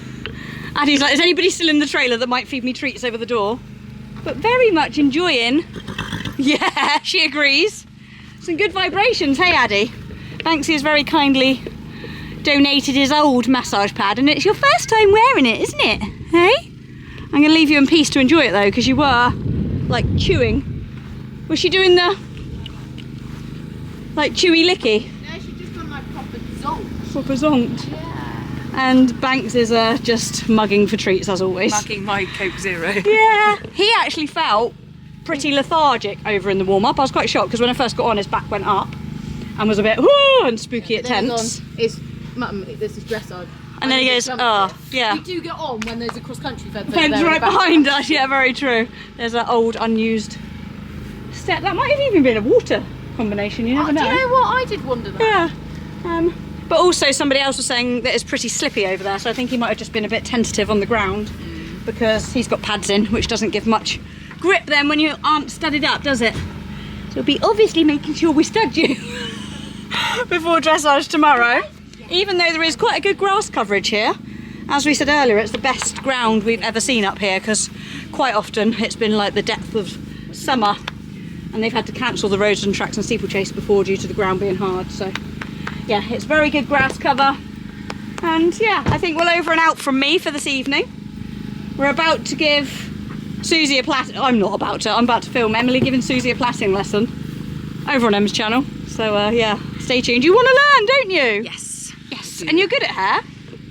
Addie's like, is anybody still in the trailer that might feed me treats over the door? But very much enjoying. Yeah, she agrees. Some good vibrations, hey Addie? Banksy has very kindly donated his old massage pad, and it's your first time wearing it, isn't it? Hey? I'm gonna leave you in peace to enjoy it though, because you were like chewing. Was she doing the like chewy licky? No, she's just done like proper zonk. Proper zonked. Yeah. And Banks is just mugging for treats as always. Mugging my Coke Zero. Yeah. He actually felt pretty lethargic over in the warm-up. I was quite shocked because when I first got on, his back went up and was a bit whoo and spooky at tense. It's mum, this is dressage. And then he goes, oh, yeah. You do get on when there's a cross-country fence Fence right behind us, yeah, very true. There's that old unused step. That might have even been a water combination, you never know. Do you know what? I did wonder that. Yeah. But also somebody else was saying that it's pretty slippy over there, so I think he might have just been a bit tentative on the ground because he's got pads in, which doesn't give much grip then when you aren't studded up, does it? So we'll be obviously making sure we stud you before dressage tomorrow. Even though there is quite a good grass coverage here. As we said earlier, it's the best ground we've ever seen up here because quite often it's been like the depth of summer and they've had to cancel the roads and tracks and steeplechase before due to the ground being hard. So yeah, it's very good grass cover. And yeah, I think we're over and out from me for this evening. We're about to give Susie a platting. I'm not about to. I'm about to film Emily giving Susie a platting lesson over on Emma's channel. So yeah, stay tuned. You want to learn, don't you? Yes. Yes. And you're good at hair.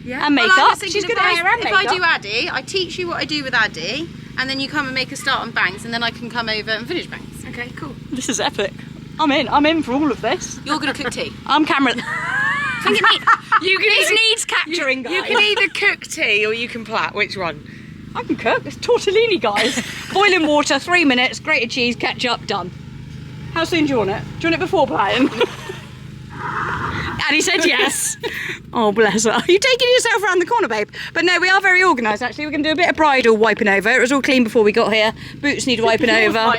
Yeah. And makeup. Well, I was thinking She's good if at hair and if makeup. I do Addy, I teach you what I do with Addy, and then you come and make a start on bangs, and then I can come over and finish bangs. Okay, cool. This is epic. I'm in for all of this. You're gonna cook tea. I'm camera. This needs capturing, guys. You can either cook tea or you can plait. Which one? I can cook. It's tortellini, guys. Boiling water, 3 minutes, grated cheese, ketchup, done. How soon do you want it? Do you want it before playing? And he said yes. Oh, bless her. Are you taking yourself around the corner, babe? But no, we are very organised, actually. We're going to do a bit of bridal wiping over. It was all clean before we got here. Boots need wiping over.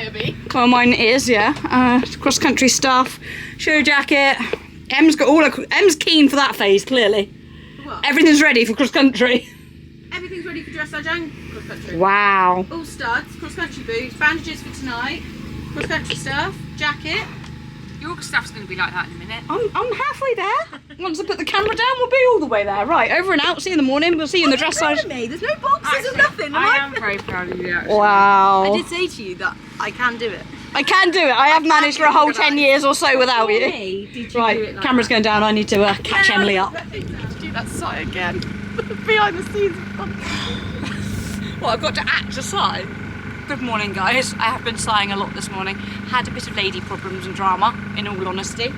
Well, mine is, yeah. Cross-country stuff, show jacket. Em's got all her... Em's keen for that phase, clearly. What? Everything's ready for cross-country. Everything's ready for dressage and cross-country. Wow. All studs, cross-country boots, bandages for tonight, cross-country stuff, jacket. Your stuff's going to be like that in a minute. I'm halfway there. Once I put the camera down, we'll be all the way there. Right, over and out. See you in the morning. We'll see you in the dressage. Me, there's no boxes or nothing. I am very proud of you, actually. Wow. I did say to you that I can do it. I can do it. I have managed for a whole 10 years or so without you. Did you do Right, it like camera's going down. I need to catch Emily up. do that side again. Behind the scenes. What, I've got to act aside? Good morning, guys. I have been sighing a lot this morning. Had a bit of lady problems and drama, in all honesty.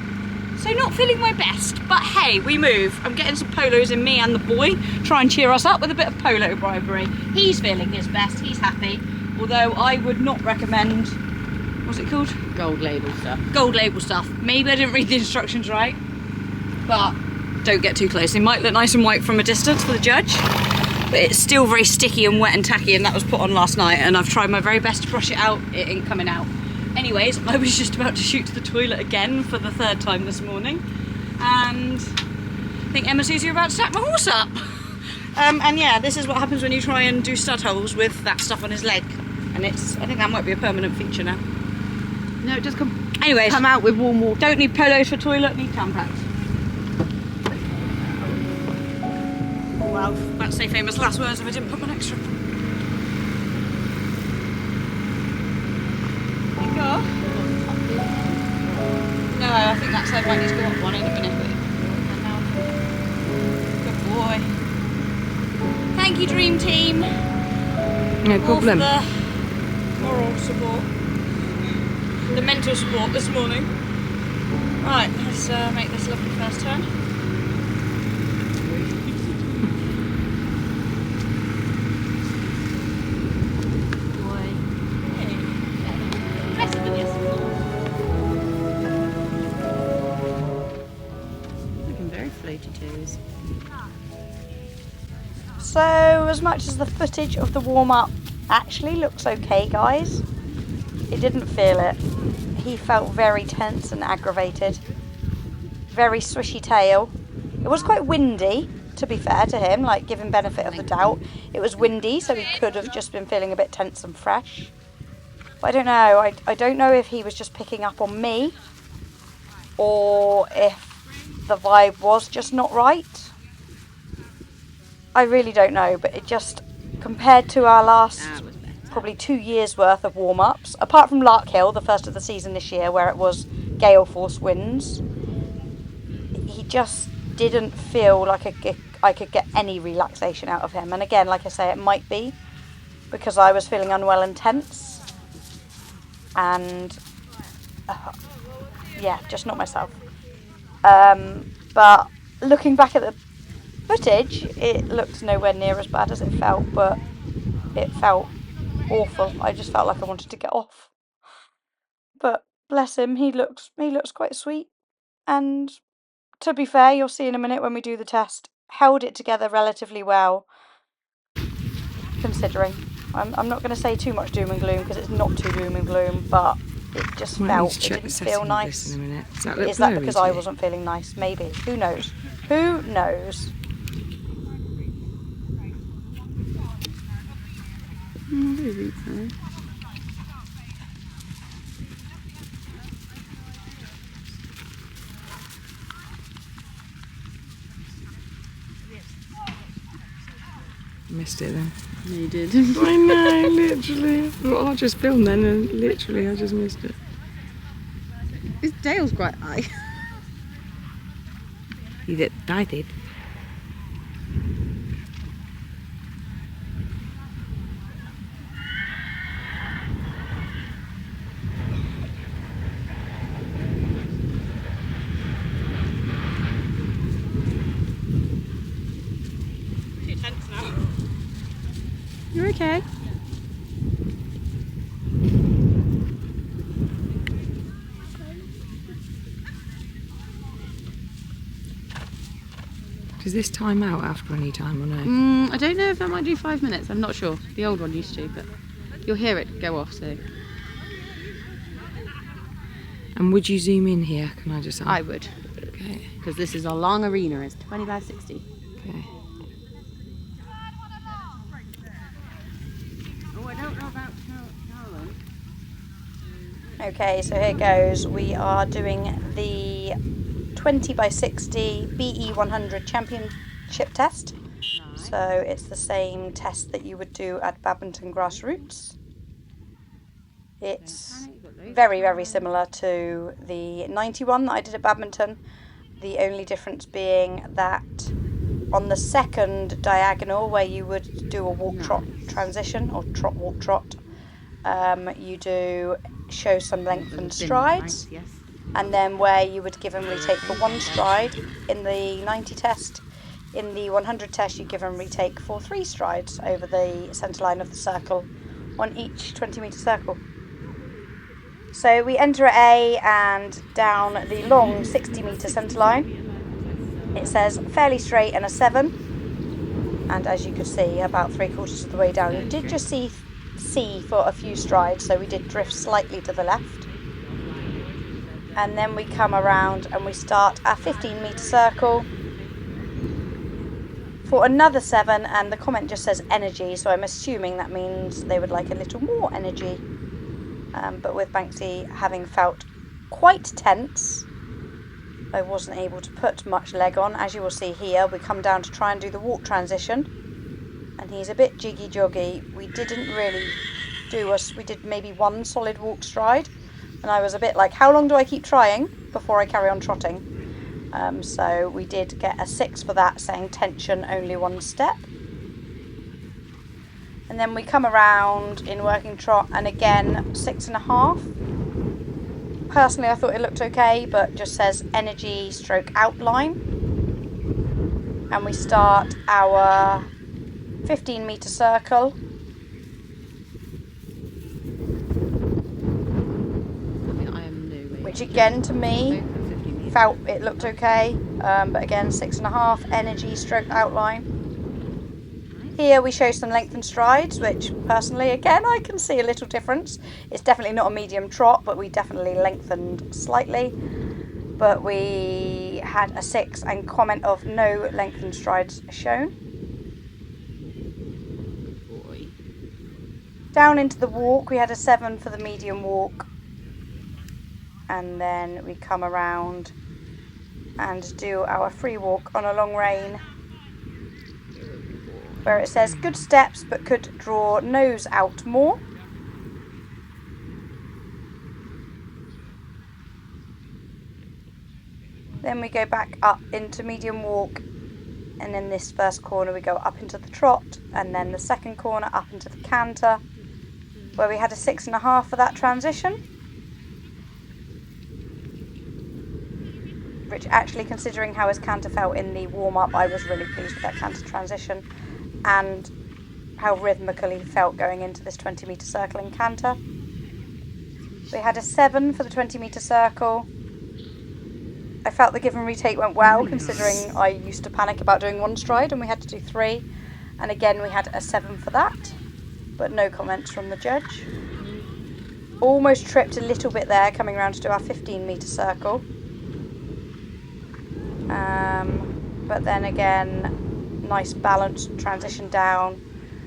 So not feeling my best, but hey, we move. I'm getting some polos in me and the boy. Try and cheer us up with a bit of polo bribery. He's feeling his best, he's happy. Although I would not recommend, what's it called? Gold label stuff. Gold label stuff. Maybe I didn't read the instructions right, but don't get too close. They might look nice and white from a distance for the judge, but it's still very sticky and wet and tacky, and that was put on last night, and I've tried my very best to brush it out. It ain't coming out. Anyways, I was just about to shoot to the toilet again for the 3rd time this morning, and I think Emma Susie are about to tap my horse up. And yeah, this is what happens when you try and do stud holes with that stuff on his leg, and I think that might be a permanent feature now. No, it just come out with warm water. Don't need polos for toilet, need Tampax. Well, that's say famous last words if I didn't put my next strip on. Go. No, I think that side might need to go up one in a minute. Good boy. Thank you, Dream Team. No problem. For the moral support, the mental support this morning. Right, let's make this lovely first turn. So as much as the footage of the warm-up actually looks okay, guys. He didn't feel it. He felt very tense and aggravated. Very swishy tail. It was quite windy, to be fair to him, like give him benefit of the doubt. It was windy, so he could have just been feeling a bit tense and fresh. But I don't know. I don't know if he was just picking up on me or if the vibe was just not right. I really don't know, but it just, compared to our last probably 2 years worth of warm-ups, apart from Larkhill, the first of the season this year, where it was gale force winds, he just didn't feel like I could get any relaxation out of him. And again, like I say, it might be because I was feeling unwell and tense, and yeah, just not myself. But looking back at the footage, it looked nowhere near as bad as it felt, but it felt awful. I just felt like I wanted to get off. But bless him, he looks quite sweet, and to be fair, you'll see in a minute when we do the test, held it together relatively well, considering. I'm not going to say too much doom and gloom because it's not too doom and gloom, but it just felt, it didn't feel nice. In a minute. Is that because I wasn't feeling nice? Maybe. Who knows? Who knows? Missed it then. No, you did. I know, literally. Well, I just filmed then and literally I just missed it. His tail's quite high. You did? I did. Too tense now. You're okay. Does this time out after any time or no? I don't know if that might do 5 minutes. I'm not sure. The old one used to, but you'll hear it go off, so. And would you zoom in here? Can I just ask? I would. Okay. Because this is a long arena. It's 2560. Okay. Oh, I don't know about Carolyn. Okay, so here goes. We are doing the 20 by 60 BE 100 championship test. So it's the same test that you would do at Badminton Grassroots. It's very, very similar to the 91 that I did at Badminton. The only difference being that on the second diagonal, where you would do a walk-trot transition, or trot-walk-trot, you do show some lengthened strides. Yes. And then where you would give and retake for one stride in the 90 test, in the 100 test you give and retake for 3 strides over the centre line of the circle on each 20-metre circle. So we enter at A and down the long 60-metre centre line. It says fairly straight and a 7. And as you could see, about 3/4 of the way down, you did just see C for a few strides, so we did drift slightly to the left. And then we come around and we start our 15-metre circle for another 7, and the comment just says energy, so I'm assuming that means they would like a little more energy. But with Banksy having felt quite tense, I wasn't able to put much leg on. As you will see here, we come down to try and do the walk transition, and he's a bit jiggy-joggy. We didn't really do we did maybe 1 solid walk stride, and I was a bit like, how long do I keep trying before I carry on trotting? So we did get a 6 for that, saying tension, only 1 step. And then we come around in working trot, and again 6.5. Personally, I thought it looked okay, but just says energy stroke outline. And we start our 15-metre circle. Which again, to me, felt it looked okay, but again 6.5 energy stroke outline. Here we show some lengthened strides, which personally, again, I can see a little difference. It's definitely not a medium trot, but we definitely lengthened slightly. But we had a 6 and comment of no lengthened strides shown. Down into the walk, we had a 7 for the medium walk. And then we come around and do our free walk on a long rein, where it says good steps but could draw nose out more. Then we go back up into medium walk, and in this first corner we go up into the trot, and then the second corner up into the canter, where we had a 6.5 for that transition. Which actually, considering how his canter felt in the warm-up, I was really pleased with that canter transition and how rhythmical he felt going into this 20-metre circling canter. We had a 7 for the 20-metre circle. I felt the give and retake went well, considering I used to panic about doing 1 stride and we had to do 3. And again, we had a 7 for that, but no comments from the judge. Almost tripped a little bit there, coming around to do our 15-metre circle. But then again, nice balanced transition down.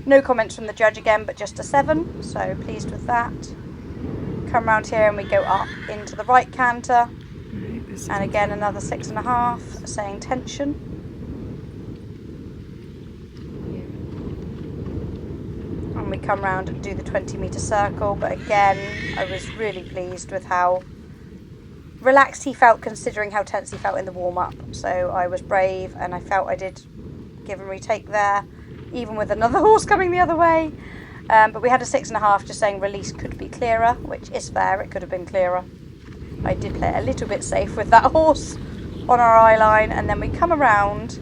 No comments from the judge again, but just a 7, so pleased with that. Come around here and we go up into the right canter. And again, another 6.5, saying tension. And we come round and do the 20-metre circle, but again, I was really pleased with how relaxed he felt, considering how tense he felt in the warm-up. So I was brave, and I felt I did give and retake there, even with another horse coming the other way. But we had a 6.5, just saying release could be clearer, which is fair, it could have been clearer. I did play a little bit safe with that horse on our eye line, and then we come around,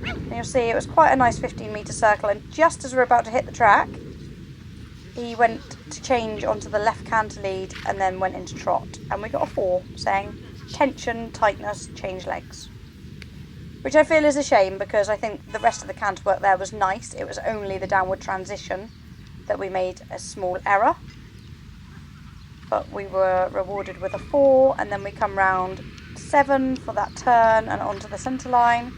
and you'll see it was quite a nice 15-metre circle, and just as we're about to hit the track, he went to change onto the left canter lead and then went into trot, and we got a 4 saying tension, tightness, change legs, which I feel is a shame, because I think the rest of the canter work there was nice. It was only the downward transition that we made a small error, but we were rewarded with a 4. And then we come round 7 for that turn and onto the centre line,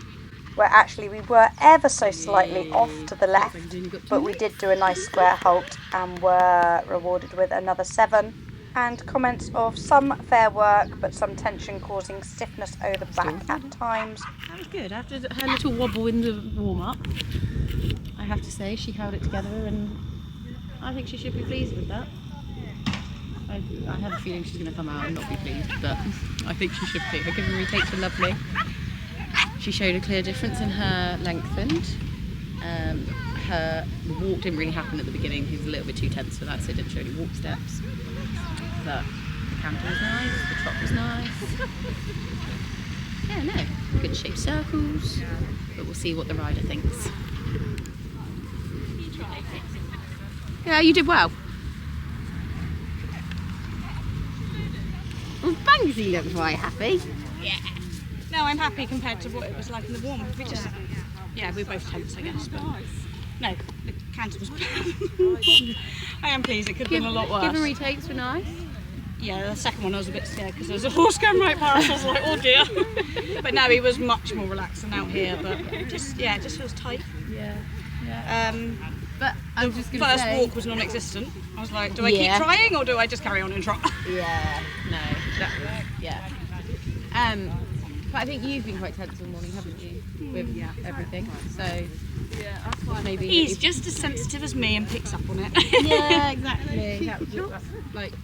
where actually we were ever so slightly off to the left, but we did do a nice square halt and were rewarded with another 7. And comments of some fair work, but some tension causing stiffness over the back at times. That was good. After her little wobble in the warm-up, I have to say she held it together, and I think she should be pleased with that. I have a feeling she's going to come out and not be pleased, but I think she should be. Her give and retakes were lovely. She showed a clear difference in her lengthened. The walk didn't really happen at the beginning. He was a little bit too tense for that, so it didn't show any walk steps. But the canter was nice, the trot was nice. Yeah, no, good shaped circles, but we'll see what the rider thinks. Yeah, you did well. Well, Banksy looks quite happy. Yeah. No, I'm happy compared to what it was like in the warm-up. We're both tense, I guess, but no, the canter was I am pleased, it could have been a lot worse. Give and retakes were nice. Yeah, the second one I was a bit scared because there was a horse going right past. I was like, oh dear. But no, he was much more relaxed than out here, but it just feels tight. Yeah. But I was just going to say, first walk was non-existent. I was like, do I keep trying or do I just carry on and trot? Yeah, no, yeah. But I think you've been quite tense all morning, haven't you? With everything. So that's why maybe he's just as sensitive as me and picks up on it. Yeah, exactly. That's like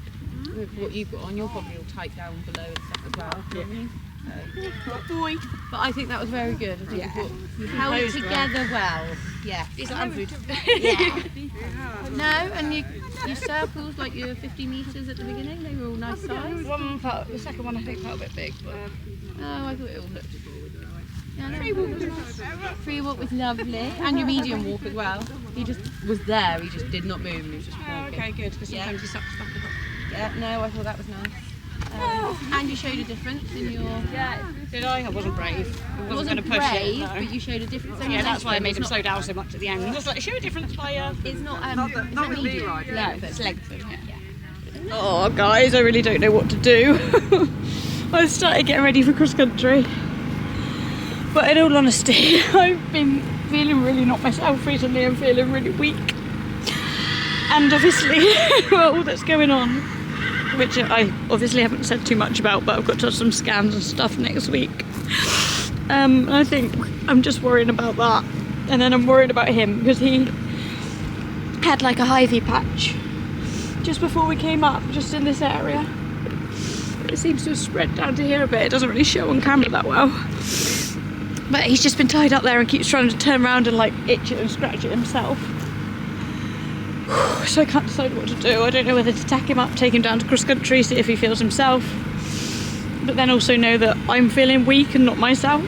with what you've got on, you're probably all tight down below and stuff as well. Good boy. But I think that was very good. I think you held it together well. Yeah. He's like food. Yeah. No, and your circles, like your 50 metres at the beginning, they were all nice size. The second one I think felt a bit big, but I thought it all looked. Yeah, no. Free walk was lovely, and your medium walk as well. He just was there. He just did not move. And he was just walking. okay, good. Because sometimes he sucks stuff a bit. Yeah, no, I thought that was nice. And you showed a difference in your... Did I? I wasn't brave. I wasn't going to push brave, it. No. but you showed a difference. Yeah, that's why I made him slow down so much at the end. Just like, show a difference by It's not medium. No, it's lengthened. Oh, guys, I really don't know what to do. I started getting ready for cross country, but in all honesty, I've been feeling really not myself recently. I'm feeling really weak, and obviously, all that's going on, which I obviously haven't said too much about, but I've got to have some scans and stuff next week. I think I'm just worrying about that, and then I'm worried about him because he had like a Hy-Vee patch just before we came up, just in this area. It seems to have spread down to here a bit. It doesn't really show on camera that well, but he's just been tied up there and keeps trying to turn around and like itch it and scratch it himself. So I can't decide what to do. I don't know whether to tack him up, take him down to cross country, see if he feels himself, but then also know that I'm feeling weak and not myself,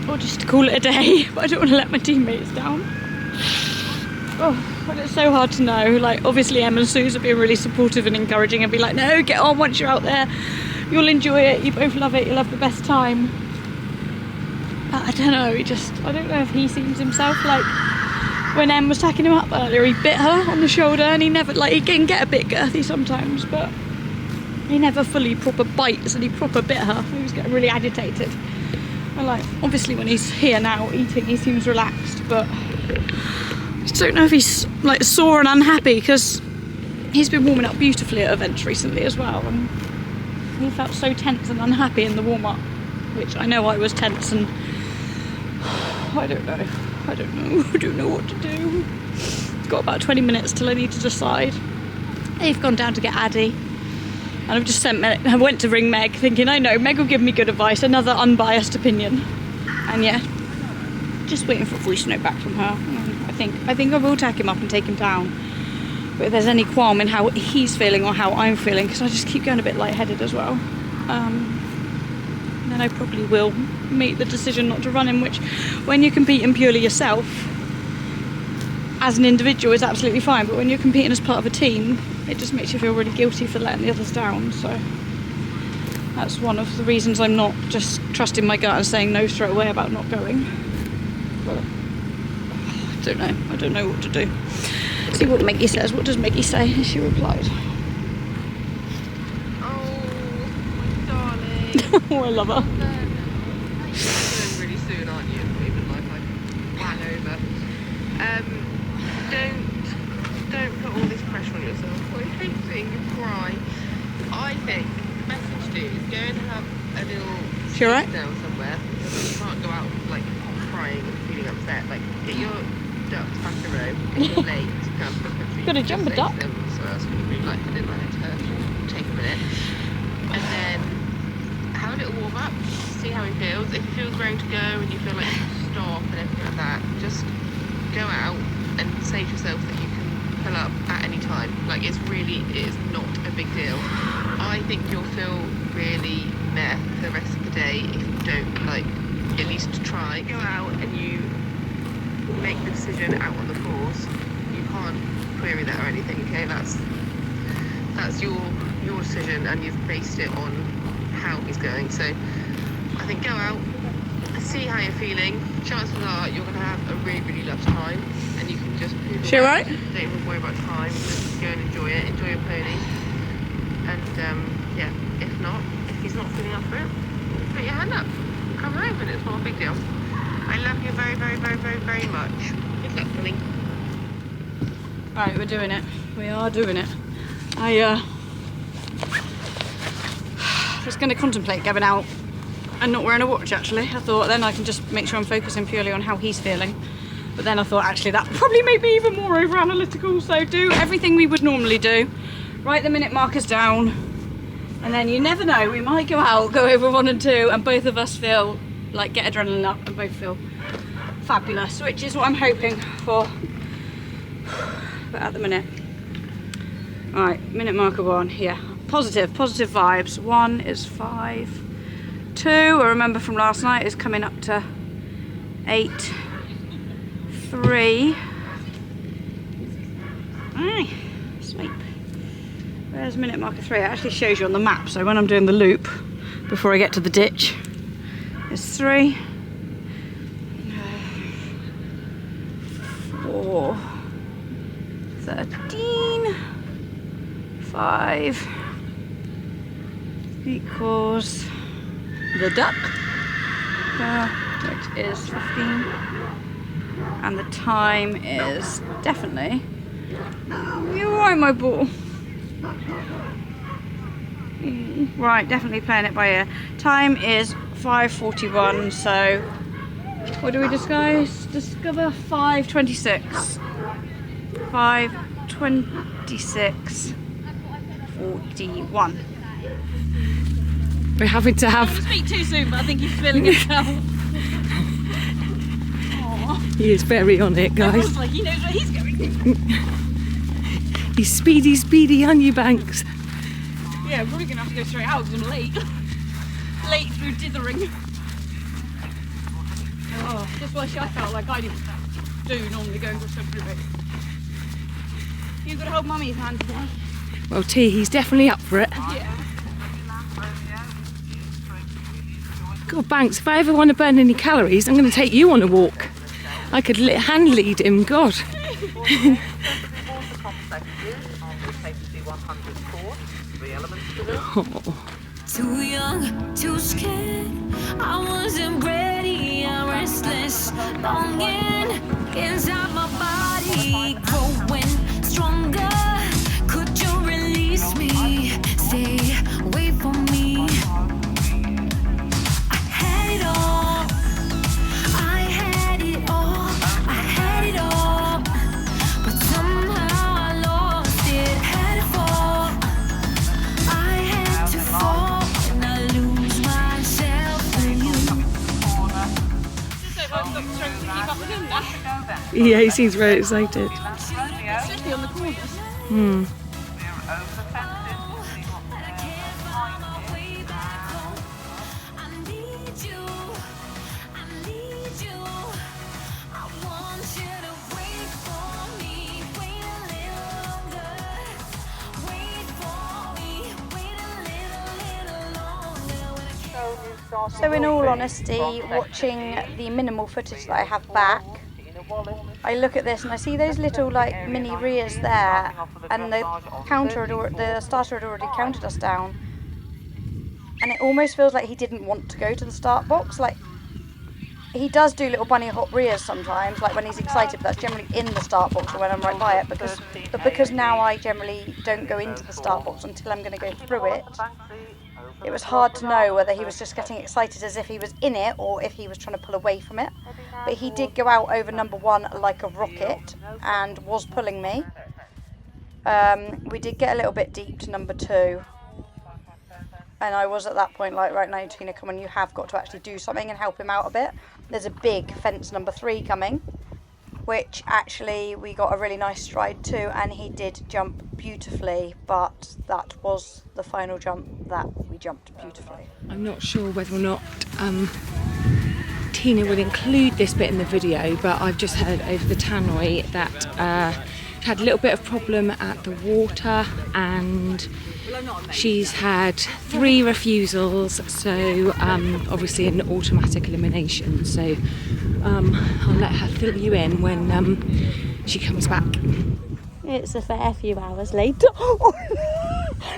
or just to call it a day. But I don't want to let my teammates down. Oh, but it's so hard to know. Like, obviously Em and Suze have been really supportive and encouraging and be like, no, get on, once you're out there you'll enjoy it, you both love it, you'll have the best time. But I don't know, I don't know if he seems himself. Like when Em was tacking him up earlier, he bit her on the shoulder, and he never, like, he can get a bit girthy sometimes, but he never fully proper bites, and he proper bit her. He was getting really agitated. And like, obviously when he's here now eating, he seems relaxed, but I don't know if he's like sore and unhappy, because he's been warming up beautifully at events recently as well, and he felt so tense and unhappy in the warm-up, which I know I was tense, and I don't know what to do. I've got about 20 minutes till I need to decide. They've gone down to get Addy, and I've just I went to ring Meg thinking, I know Meg will give me good advice, another unbiased opinion, and yeah, just waiting for a voice note back from her. I think I will tack him up and take him down, but if there's any qualm in how he's feeling or how I'm feeling, because I just keep going a bit lightheaded as well, then I probably will make the decision not to run him, which when you're competing purely yourself as an individual is absolutely fine, but when you're competing as part of a team, it just makes you feel really guilty for letting the others down. So that's one of the reasons I'm not just trusting my gut and saying no straight away about not going. But I don't know what to do. See what Meggy says. What does Meggy say? She replied. Oh, my darling. Oh, I love her. You're really soon, aren't you? Even like I ran over. Don't put all this pressure on yourself. I hate seeing you cry. I think the best thing to do is go and have a little She alright? down somewhere. You can't go out like crying and feeling upset. Like, get your ducks back a row. If you're late to come to the country, Got a jumper duck. So I was going to be like, I didn't like it to hurt. Take a minute. And then have a little warm up. See how he feels. If he feels ready to go and you feel like you can stop and everything like that, just go out and say to yourself that you can pull up at any time. Like, it is not a big deal. I think you'll feel really meh for the rest of the day if you don't, like, at least try. Go out and you make the decision out on the course. You can't query that or anything, okay? That's your decision, and you've based it on how he's going. So I think go out, see how you're feeling. Chances are you're going to have a really, really lovely time, and you can just poop She alright? Don't even worry about time, just go and enjoy it, enjoy your pony. And yeah, if not, if he's not feeling up for it, put your hand up, come home, and it's not a big deal. I love you very, very, very, very, very much. Good luck, darling. Right, we're doing it. We are doing it. I was going to contemplate going out and not wearing a watch, actually. I thought then I can just make sure I'm focusing purely on how he's feeling. But then I thought, actually, that would probably make me even more over-analytical. So do everything we would normally do. Write the minute markers down. And then you never know, we might go out, go over 1 and 2, and both of us feel like get adrenaline up and both feel fabulous, which is what I'm hoping for. But at the minute. Alright, minute marker 1, yeah. Positive vibes. 1 is 5. 2, I remember from last night, is coming up to 8. 3. Aye, sweep. There's minute marker 3. It actually shows you on the map, so when I'm doing the loop before I get to the ditch, it's 3, 4, 13, 5 equals the duck, which is 15, and the time is definitely, you're right my ball, right, definitely playing it by ear. Time is 5:41, so what do we discover? 5:26. 5:26:41. We're having to have. I didn't speak too soon, but I think he's feeling himself. He is very on it, guys. It's like he knows where he's going. He's speedy on you, Banks. Yeah, I'm probably going to have to go straight out because I'm late. Late through dithering. Oh, just what I felt like I do normally going to a through it. You've got to hold Mummy's hand today. Well, T, he's definitely up for it. Yeah. God, Banks, if I ever want to burn any calories, I'm going to take you on a walk. I could hand lead him, God. Oh. Too young, too scared. I wasn't ready. I'm restless, longing inside my body, growing stronger. Could you release me? Stay away from me. I had it all. I had it all. I had it all. But somehow I lost it. Had it all. I had to fall and I lose myself for you. Yeah, he seems very excited. Especially on the corners. Hmm. So in all honesty, watching the minimal footage that I have back, I look at this and I see those little like mini rears there, and the starter had already counted us down, and it almost feels like he didn't want to go to the start box. Like, he does do little bunny hop rears sometimes, like when he's excited, but that's generally in the start box or when I'm right by it, because now I generally don't go into the start box until I'm going to go through it. It was hard to know whether he was just getting excited as if he was in it or if he was trying to pull away from it. But he did go out over number 1 like a rocket and was pulling me. We did get a little bit deep to number 2. And I was at that point like, right now, Tina, come on, you have got to actually do something and help him out a bit. There's a big fence number 3 coming, which actually we got a really nice stride to, and he did jump beautifully, but that was the final jump that we jumped beautifully. I'm not sure whether or not Tina will include this bit in the video, but I've just heard over the tannoy that she had a little bit of problem at the water, and she's had 3 refusals, so obviously an automatic elimination. So I'll let her fill you in when she comes back. It's a fair few hours later.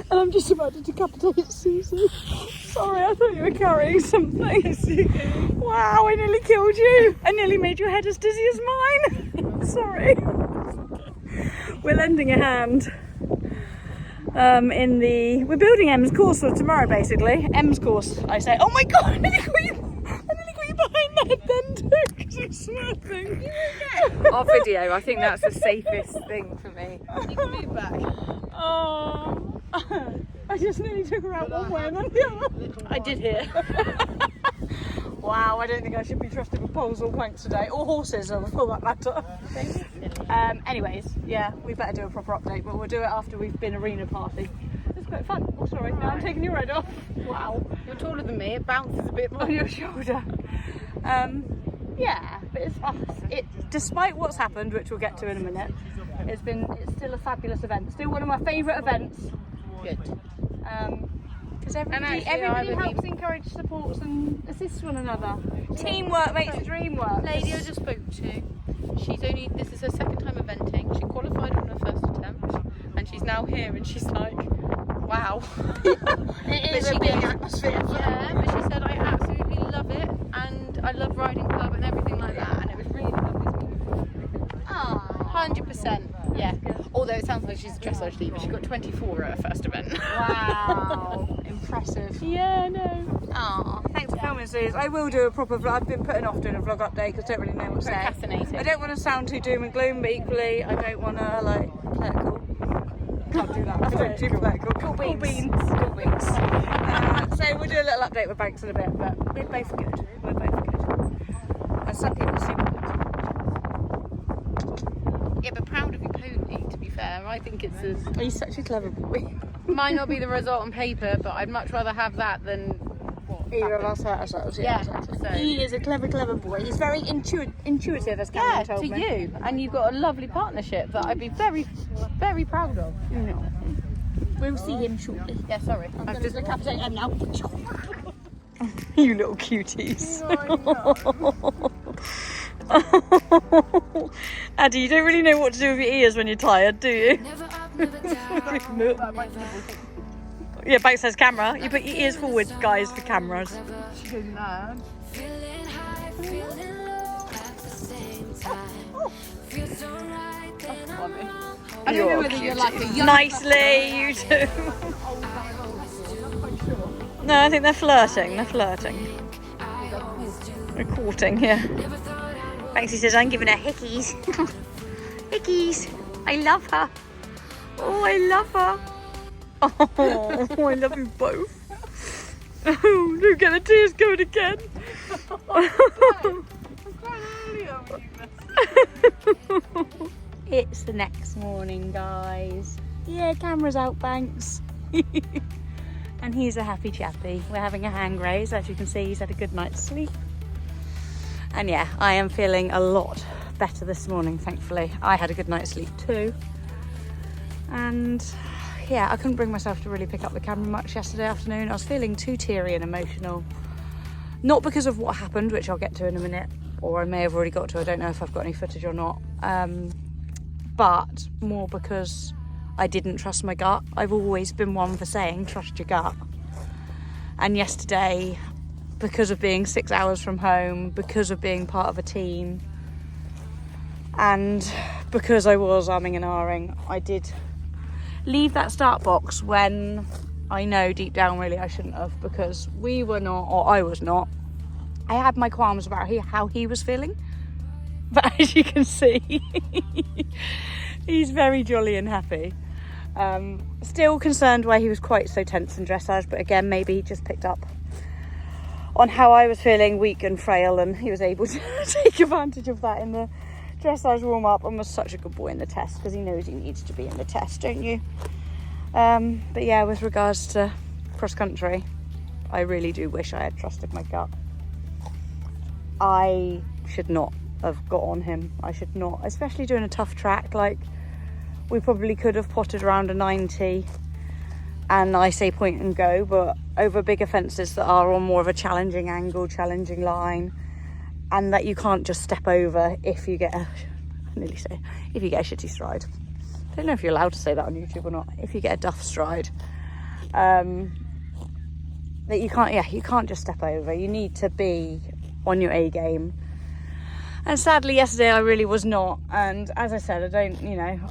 And I'm just about to decapitate Susie. Sorry, I thought you were carrying something. Wow, I nearly killed you. I nearly made your head as dizzy as mine. Sorry. We're lending a hand. We're building Em's course for tomorrow, basically. Em's course, I say. Oh my god, I nearly got you behind that then too, because I'm swerving. Our video, I think that's the safest thing for me. You can move back. Oh, I just nearly took her out one way and then the other. I did hear. Wow, I don't think I should be trusted with poles or planks today, or horses for that matter. Anyways, yeah, we better do a proper update, but we'll do it after we've been arena party. It's quite fun. Oh, sorry, now I'm taking your head off. Wow. You're taller than me, it bounces a bit more. On your shoulder. Yeah, but despite what's happened, which we'll get to in a minute, it's still a fabulous event. Still one of my favourite events Good. Because And everybody actually, I would helps, be- encourage, supports and assists one another. Teamwork makes the dream work. Lady I just spoke to, this is her second time eventing. She qualified on her first attempt, and she's now here, and she's like, wow. It is a big atmosphere. Yeah, but she said, I absolutely love it, and I love riding club and everything like that, and it was really lovely. 100%, yeah. Although it sounds like she's a dressage leaver. She got 24 at her first event. Wow, impressive. Yeah, no. Oh, thanks for filming, Suze. I will do a proper vlog. I've been putting off doing a vlog update because I don't really know what to say. Procrastinating. I don't want to sound too doom and gloom, but equally I don't want to play it cool. Can't do that. I don't do political. Cool beans. Cool beans. So we'll do a little update with Banks in a bit, but we're both good. We're both good. And some people super good. Yeah, but proud of your pony, to be fair. I think it's He's such a clever boy. might not be the result on paper, but I'd much rather have that than Either of us hurt ourselves. Yeah, exactly. so- He is a clever boy. He's very intuitive, as Cameron told to me. you. And you've got a lovely partnership that I'd be very, very proud of. No. We'll see him shortly. Yeah, sorry. I've just decapitated him now. You little cuties. Addie, you don't really know what to do with your ears when you're tired, do you? Yeah, Banks says camera. You put your ears forward, guys, for cameras. I don't know whether you're like a young Nicely, you two. No, I think they're flirting. They're courting, yeah. Banksy says, I'm giving her hickeys. Hickeys. I love her. Oh, I love her. Oh, I love you both. Oh, don't get the tears going again. It's the next morning, guys. Yeah, camera's out, Banks. And he's a happy chappy. We're having a hang raise. As you can see, he's had a good night's sleep. And yeah, I am feeling a lot better this morning, thankfully. I had a good night's sleep too. And yeah, I couldn't bring myself to really pick up the camera much yesterday afternoon. I was feeling too teary and emotional. Not because of what happened, which I'll get to in a minute, or I may have already got to. I don't know if I've got any footage or not. But more because I didn't trust my gut. I've always been one for saying, trust your gut. And yesterday, because of being 6 hours from home, because of being part of a team, and because I was umming and ahhing, I did leave that start box when I know deep down really I shouldn't have, because we were not, or I was not. I had my qualms about how he was feeling, but as you can see, he's very jolly and happy. Still concerned why he was quite so tense in dressage, but again, maybe he just picked up on how I was feeling weak and frail, and he was able to take advantage of that in the dressage warm-up, and was such a good boy in the test, because he knows he needs to be in the test, don't you? But yeah, with regards to cross-country, I really do wish I had trusted my gut. I should not have got on him. I should not, especially doing a tough track. Like, we probably could have potted around a 90, and I say point and go, but over bigger fences that are on more of a challenging angle, challenging line, and that you can't just step over if you get a, if you get a shitty stride. I don't know if you're allowed to say that on YouTube or not. If you get a duff stride, that you can't just step over. You need to be on your A game. And sadly, yesterday I really was not. And as I said, I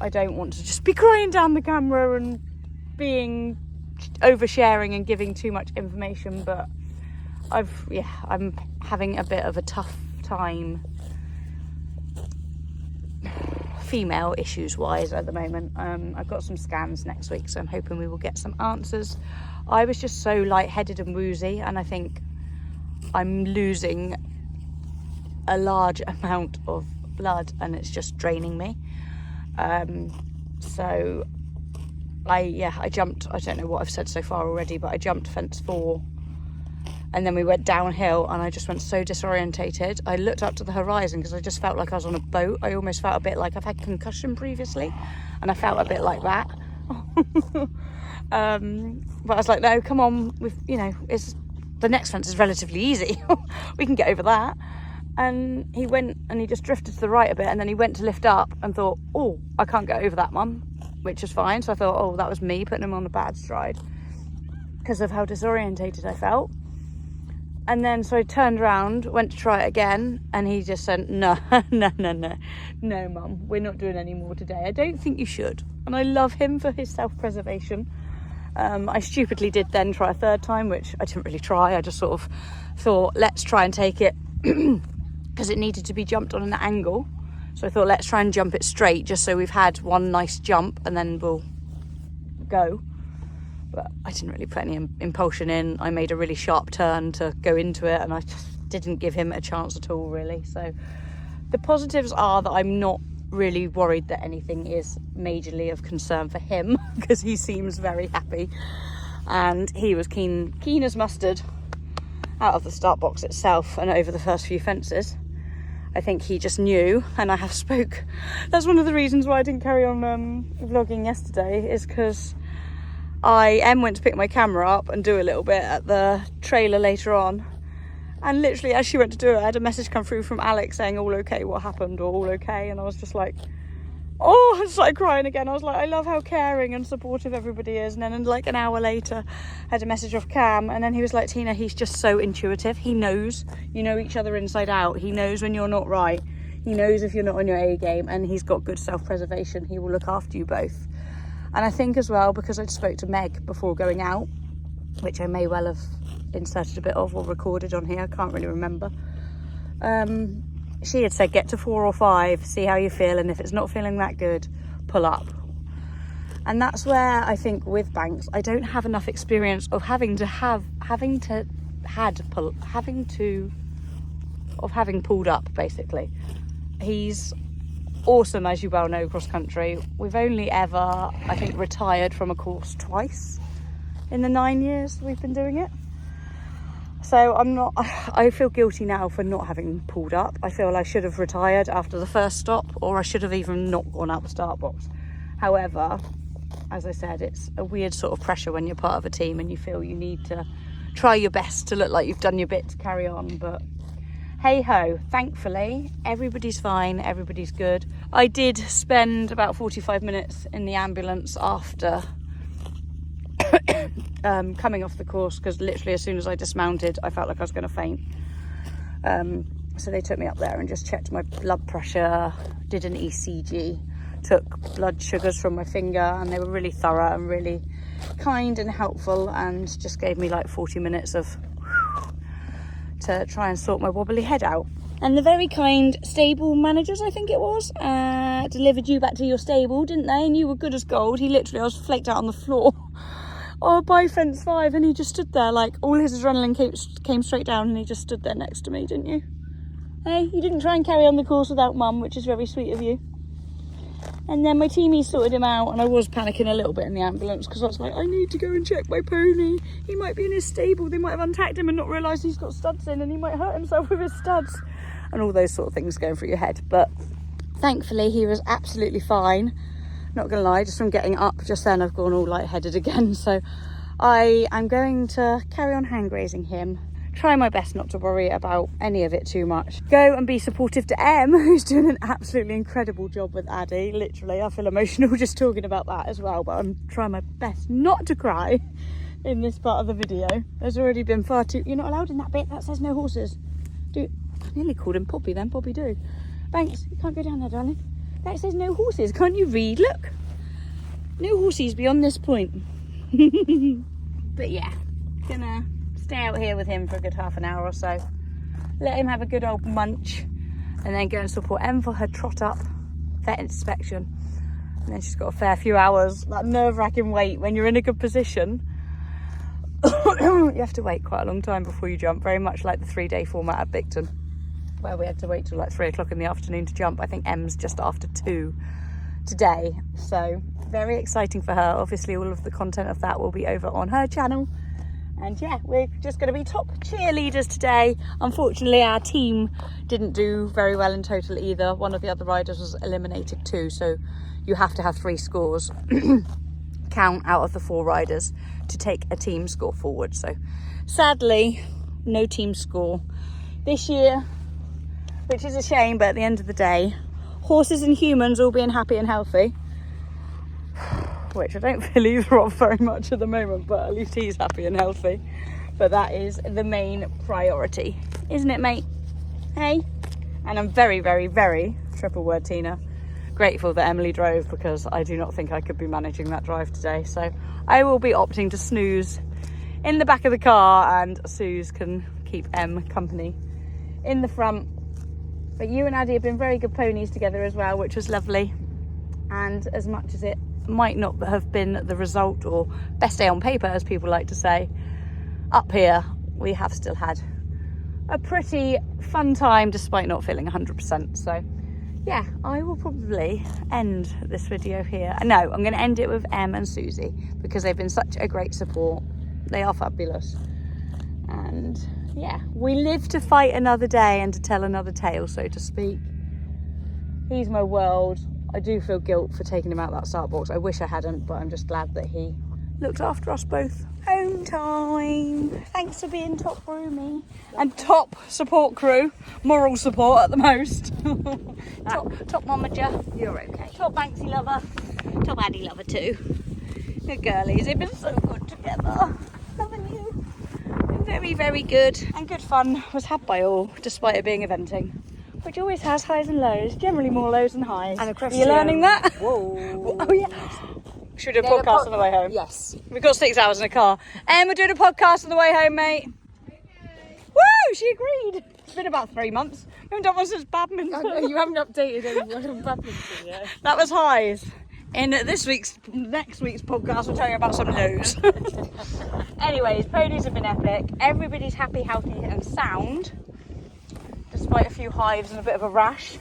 don't want to just be crying down the camera and being oversharing and giving too much information. But I'm having a bit of a tough time, female issues wise at the moment. I've got some scans next week, so I'm hoping we will get some answers. I was just so lightheaded and woozy, and I think I'm losing a large amount of blood, and it's just draining me. So I jumped, I don't know what I've said so far already, but I jumped fence 4, and then we went downhill, and I just went so disorientated. I looked up to the horizon because I just felt like I was on a boat. I almost felt a bit like I've had concussion previously, and I felt a bit like that. But I was like, no, come on, the next fence is relatively easy. We can get over that. And he went and he just drifted to the right a bit, and then he went to lift up and thought, oh, I can't get over that, Mum, which is fine. So I thought, oh, that was me putting him on a bad stride because of how disorientated I felt. And then so I turned around, went to try it again, and he just said, no, Mum, we're not doing any more today. I don't think you should. And I love him for his self-preservation. I stupidly did then try a third time, which I didn't really try. I just sort of thought, let's try and take it because it needed to be jumped on an angle. So I thought, let's try and jump it straight just so we've had one nice jump and then we'll go. But I didn't really put any impulsion in. I made a really sharp turn to go into it, and I just didn't give him a chance at all, really. So the positives are that I'm not really worried that anything is majorly of concern for him because he seems very happy, and he was keen as mustard out of the start box itself and over the first few fences. I think he just knew, and I have spoke. That's one of the reasons why I didn't carry on vlogging yesterday, is because I went to pick my camera up and do a little bit at the trailer later on, and literally as she went to do it, I had a message come through from Alex saying, all okay, what happened, or all okay, and I was just like, oh, I started crying again. I was like, I love how caring and supportive everybody is. And then like an hour later, I had a message off Cam, and then he was like, Tina, he's just so intuitive. He knows, you know each other inside out. He knows when you're not right. He knows if you're not on your A game, and he's got good self-preservation. He will look after you both. And I think as well, because I spoke to Meg before going out, which I may well have inserted a bit of or recorded on here, I can't really remember. She had said, get to 4 or 5, see how you feel, and if it's not feeling that good, pull up. And that's where I think with Banks, I don't have enough experience of having pulled up, basically. He's awesome, as you well know, cross country. We've only ever, I think, retired from a course twice in the 9 years we've been doing it. So I feel guilty now for not having pulled up. I feel I should have retired after the first stop, or I should have even not gone out the start box. However, as I said, it's a weird sort of pressure when you're part of a team and you feel you need to try your best to look like you've done your bit to carry on. But hey ho, thankfully everybody's fine, everybody's good. I did spend about 45 minutes in the ambulance after coming off the course, because literally as soon as I dismounted I felt like I was going to faint. So they took me up there and just checked my blood pressure, did an ECG, took blood sugars from my finger, and they were really thorough and really kind and helpful, and just gave me like 40 minutes of to try and sort my wobbly head out. And the very kind stable managers, I think it was, delivered you back to your stable, didn't they? And you were good as gold. I was flaked out on the floor by fence 5, and he just stood there, like all his adrenaline came straight down, and he just stood there next to me, didn't you? Hey, you didn't try and carry on the course without Mum, which is very sweet of you. And then my teamie sorted him out, and I was panicking a little bit in the ambulance because I was like, I need to go and check my pony. He might be in his stable. They might have untacked him and not realised he's got studs in, and he might hurt himself with his studs. And all those sort of things going through your head. But thankfully he was absolutely fine. Not gonna lie, just from getting up just then I've gone all lightheaded again. So I am going to carry on hand grazing him, try my best not to worry about any of it too much, go and be supportive to Em, who's doing an absolutely incredible job with Addy. Literally, I feel emotional just talking about that as well, but I'm trying my best not to cry in this part of the video. There's already been far too... You're not allowed in that bit, that says no horses. I nearly called him Poppy then, Poppy do. Banks, you can't go down there, darling. That says no horses. Can't you read? Look. No horses beyond this point. But yeah, gonna stay out here with him for a good half an hour or so. Let him have a good old munch, and then go and support Em for her trot up vet inspection. And then she's got a fair few hours, that nerve-wracking wait when you're in a good position. You have to wait quite a long time before you jump, very much like the 3-day format at Bigton, where we had to wait till like 3 o'clock in the afternoon to jump. I think Em's just after 2 today, so very exciting for her. Obviously all of the content of that will be over on her channel, and yeah, we're just going to be top cheerleaders today. Unfortunately our team didn't do very well in total either. One of the other riders was eliminated too, so you have to have 3 scores. count out of the 4 riders to take a team score forward. So sadly, no team score this year, which is a shame, but at the end of the day, horses and humans all being happy and healthy, which I don't feel either of very much at the moment, but at least he's happy and healthy. But that is the main priority, isn't it, mate? Hey? And I'm very, very, very, triple word Tina, grateful that Emily drove, because I do not think I could be managing that drive today. So I will be opting to snooze in the back of the car, and Suze can keep Em company in the front. But you and Addie have been very good ponies together as well, which was lovely. And as much as it might not have been the result or best day on paper, as people like to say, up here we have still had a pretty fun time despite not feeling 100%. So yeah, I will probably end this video here. No, I'm going to end it with Em and Susie, because they've been such a great support. They are fabulous. And yeah, we live to fight another day and to tell another tale, so to speak. He's my world. I do feel guilt for taking him out that start box. I wish I hadn't, but I'm just glad that he looked after us both. Home time. Thanks for being top roomie and top support crew. Moral support at the most. top momager. You're okay. Top Banksy lover. Top Addie lover too. Good girlies. They've been so good together. Loving you. Been very, very good. And good fun was had by all, despite it being eventing, which always has highs and lows. Generally more lows than highs. And Are you learning that? Whoa. Oh yeah. Should we do a podcast on the way home? Yes. We've got 6 hours in a car. And we're doing a podcast on the way home, mate. Woo! She agreed. It's been about 3 months. We haven't done one since badminton. I know, you haven't updated anyone on badminton yet. That was highs. In next week's podcast, we'll tell you about some lows. Anyways, ponies have been epic. Everybody's happy, healthy and sound, despite a few hives and a bit of a rash.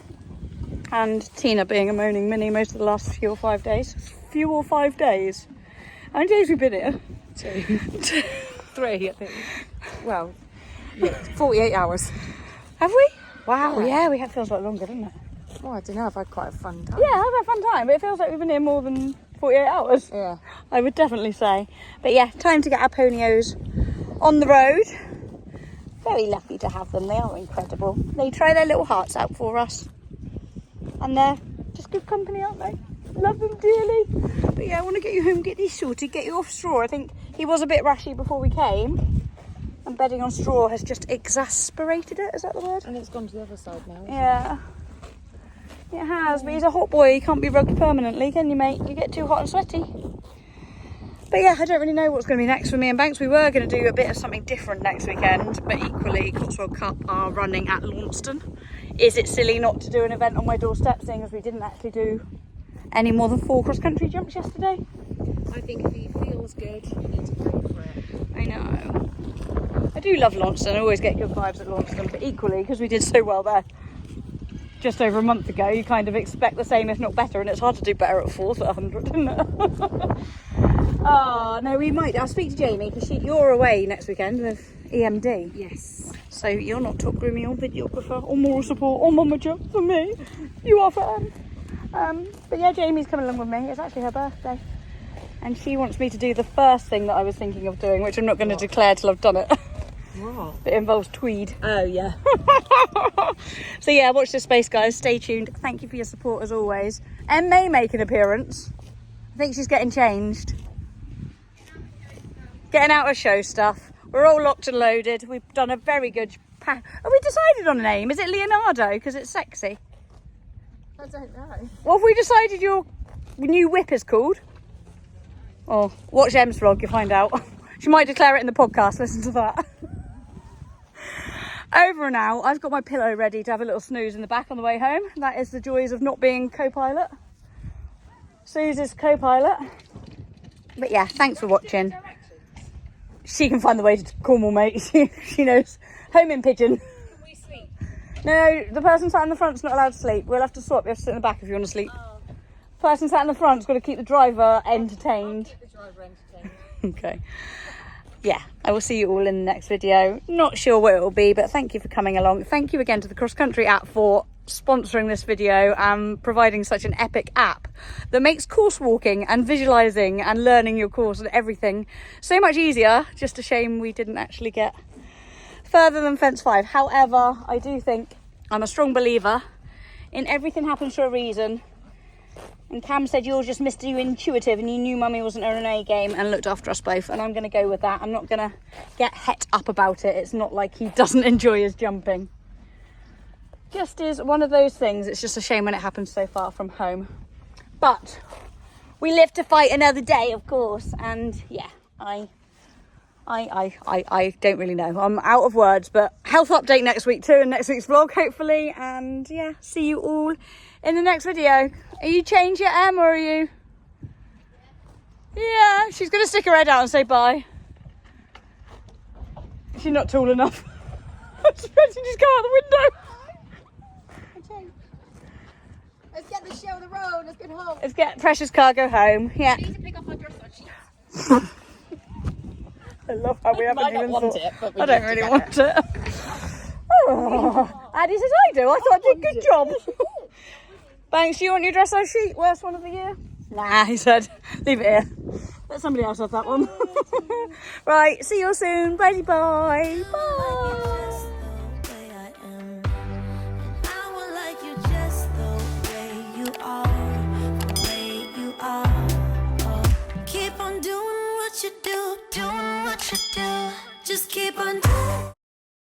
And Tina being a moaning Minnie most of the last 4 or 5 days. 4 or 5 days. How many days have we been here? 2. 3, I think. Well, yeah, 48 hours. Have we? Wow, yeah, we have. Feels like longer, doesn't it? Well, I don't know, I've had quite a fun time. Yeah, I've had a fun time, but it feels like we've been here more than 48 hours. Yeah. I would definitely say. But yeah, time to get our ponios on the road. Very lucky to have them. They are incredible. They try their little hearts out for us. And they're just good company, aren't they? Love them dearly. But yeah, I want to get you home, get these sorted, get you off straw. I think he was a bit rashy before we came. And bedding on straw has just exasperated it, is that the word? And it's gone to the other side now. Yeah. It has, but he's a hot boy. He can't be rugged permanently, can you, mate? You get too hot and sweaty. But yeah, I don't really know what's going to be next for me and Banks. We were going to do a bit of something different next weekend, but equally Cotswold Cup are running at Launceston. Is it silly not to do an event on my doorstep, seeing as we didn't actually do any more than 4 cross-country jumps yesterday? I think if he feels good, you need to go for it. I know. I do love Launceston. I always get good vibes at Launceston, but equally, because we did so well there just over a month ago, you kind of expect the same, if not better, and it's hard to do better at 4th at 100, isn't it? Oh, no, we might. I'll speak to Jamie, because you're away next weekend with EMD. Yes. So you're not top groomie or videographer or moral support or momager for me. You are for Em. But yeah, Jamie's coming along with me. It's actually her birthday. And she wants me to do the first thing that I was thinking of doing, which I'm not going to declare till I've done it. What? It involves tweed. Oh, yeah. So yeah, watch this space, guys. Stay tuned. Thank you for your support as always. Em may make an appearance. I think she's getting changed. Getting out of show stuff. We're all locked and loaded. We've done a very good... Have we decided on a name? Is it Leonardo? Because it's sexy. I don't know. What have we decided your new whip is called? Oh, watch Em's vlog, you'll find out. She might declare it in the podcast. Listen to that. Over and out. I've got my pillow ready to have a little snooze in the back on the way home. That is the joys of not being co-pilot. Sue's co-pilot. But yeah, thanks for watching. She can find the way to Cornwall, mate. She knows. Home in Pigeon. Can we sleep? No, the person sat in the front's not allowed to sleep. We'll have to swap. You have to sit in the back if you want to sleep. Oh. The person sat in the front's got to keep the driver entertained. Keep the driver entertained. Okay. Yeah, I will see you all in the next video. Not sure what it will be, but thank you for coming along. Thank you again to the cross country at 4. sponsoring this video and providing such an epic app that makes course walking and visualizing and learning your course and everything so much easier. Just a shame we didn't actually get further than fence 5. However, I do think I'm a strong believer in everything happens for a reason. And Cam said yours just missed you intuitive and you knew mummy wasn't on an A game and looked after us both, and I'm going to go with that. I'm not going to get het up about it. It's not like he doesn't enjoy his jumping. Just is one of those things. It's just a shame when it happens so far from home. But we live to fight another day, of course. And yeah, I don't really know. I'm out of words, but health update next week too, in next week's vlog, hopefully. And yeah, see you all in the next video. Are you changed yet, Em, or are you? Yeah, she's going to stick her head out and say bye. She's not tall enough. She just go out the window. Let's get the show on the road. Let's get home. Let's get Precious Cargo home. Yeah. I need to pick up our dressage. I love how we haven't even thought. But I don't really want it. Oh, Addie says I do. I thought I did a good job. Thanks. Do you want your dressage sheet? Worst one of the year? Nah, he said. Leave it here. Let somebody else have that one. Right. See you all soon. Bye. Bye. Bye. Keep on doing what you do, just keep on doing.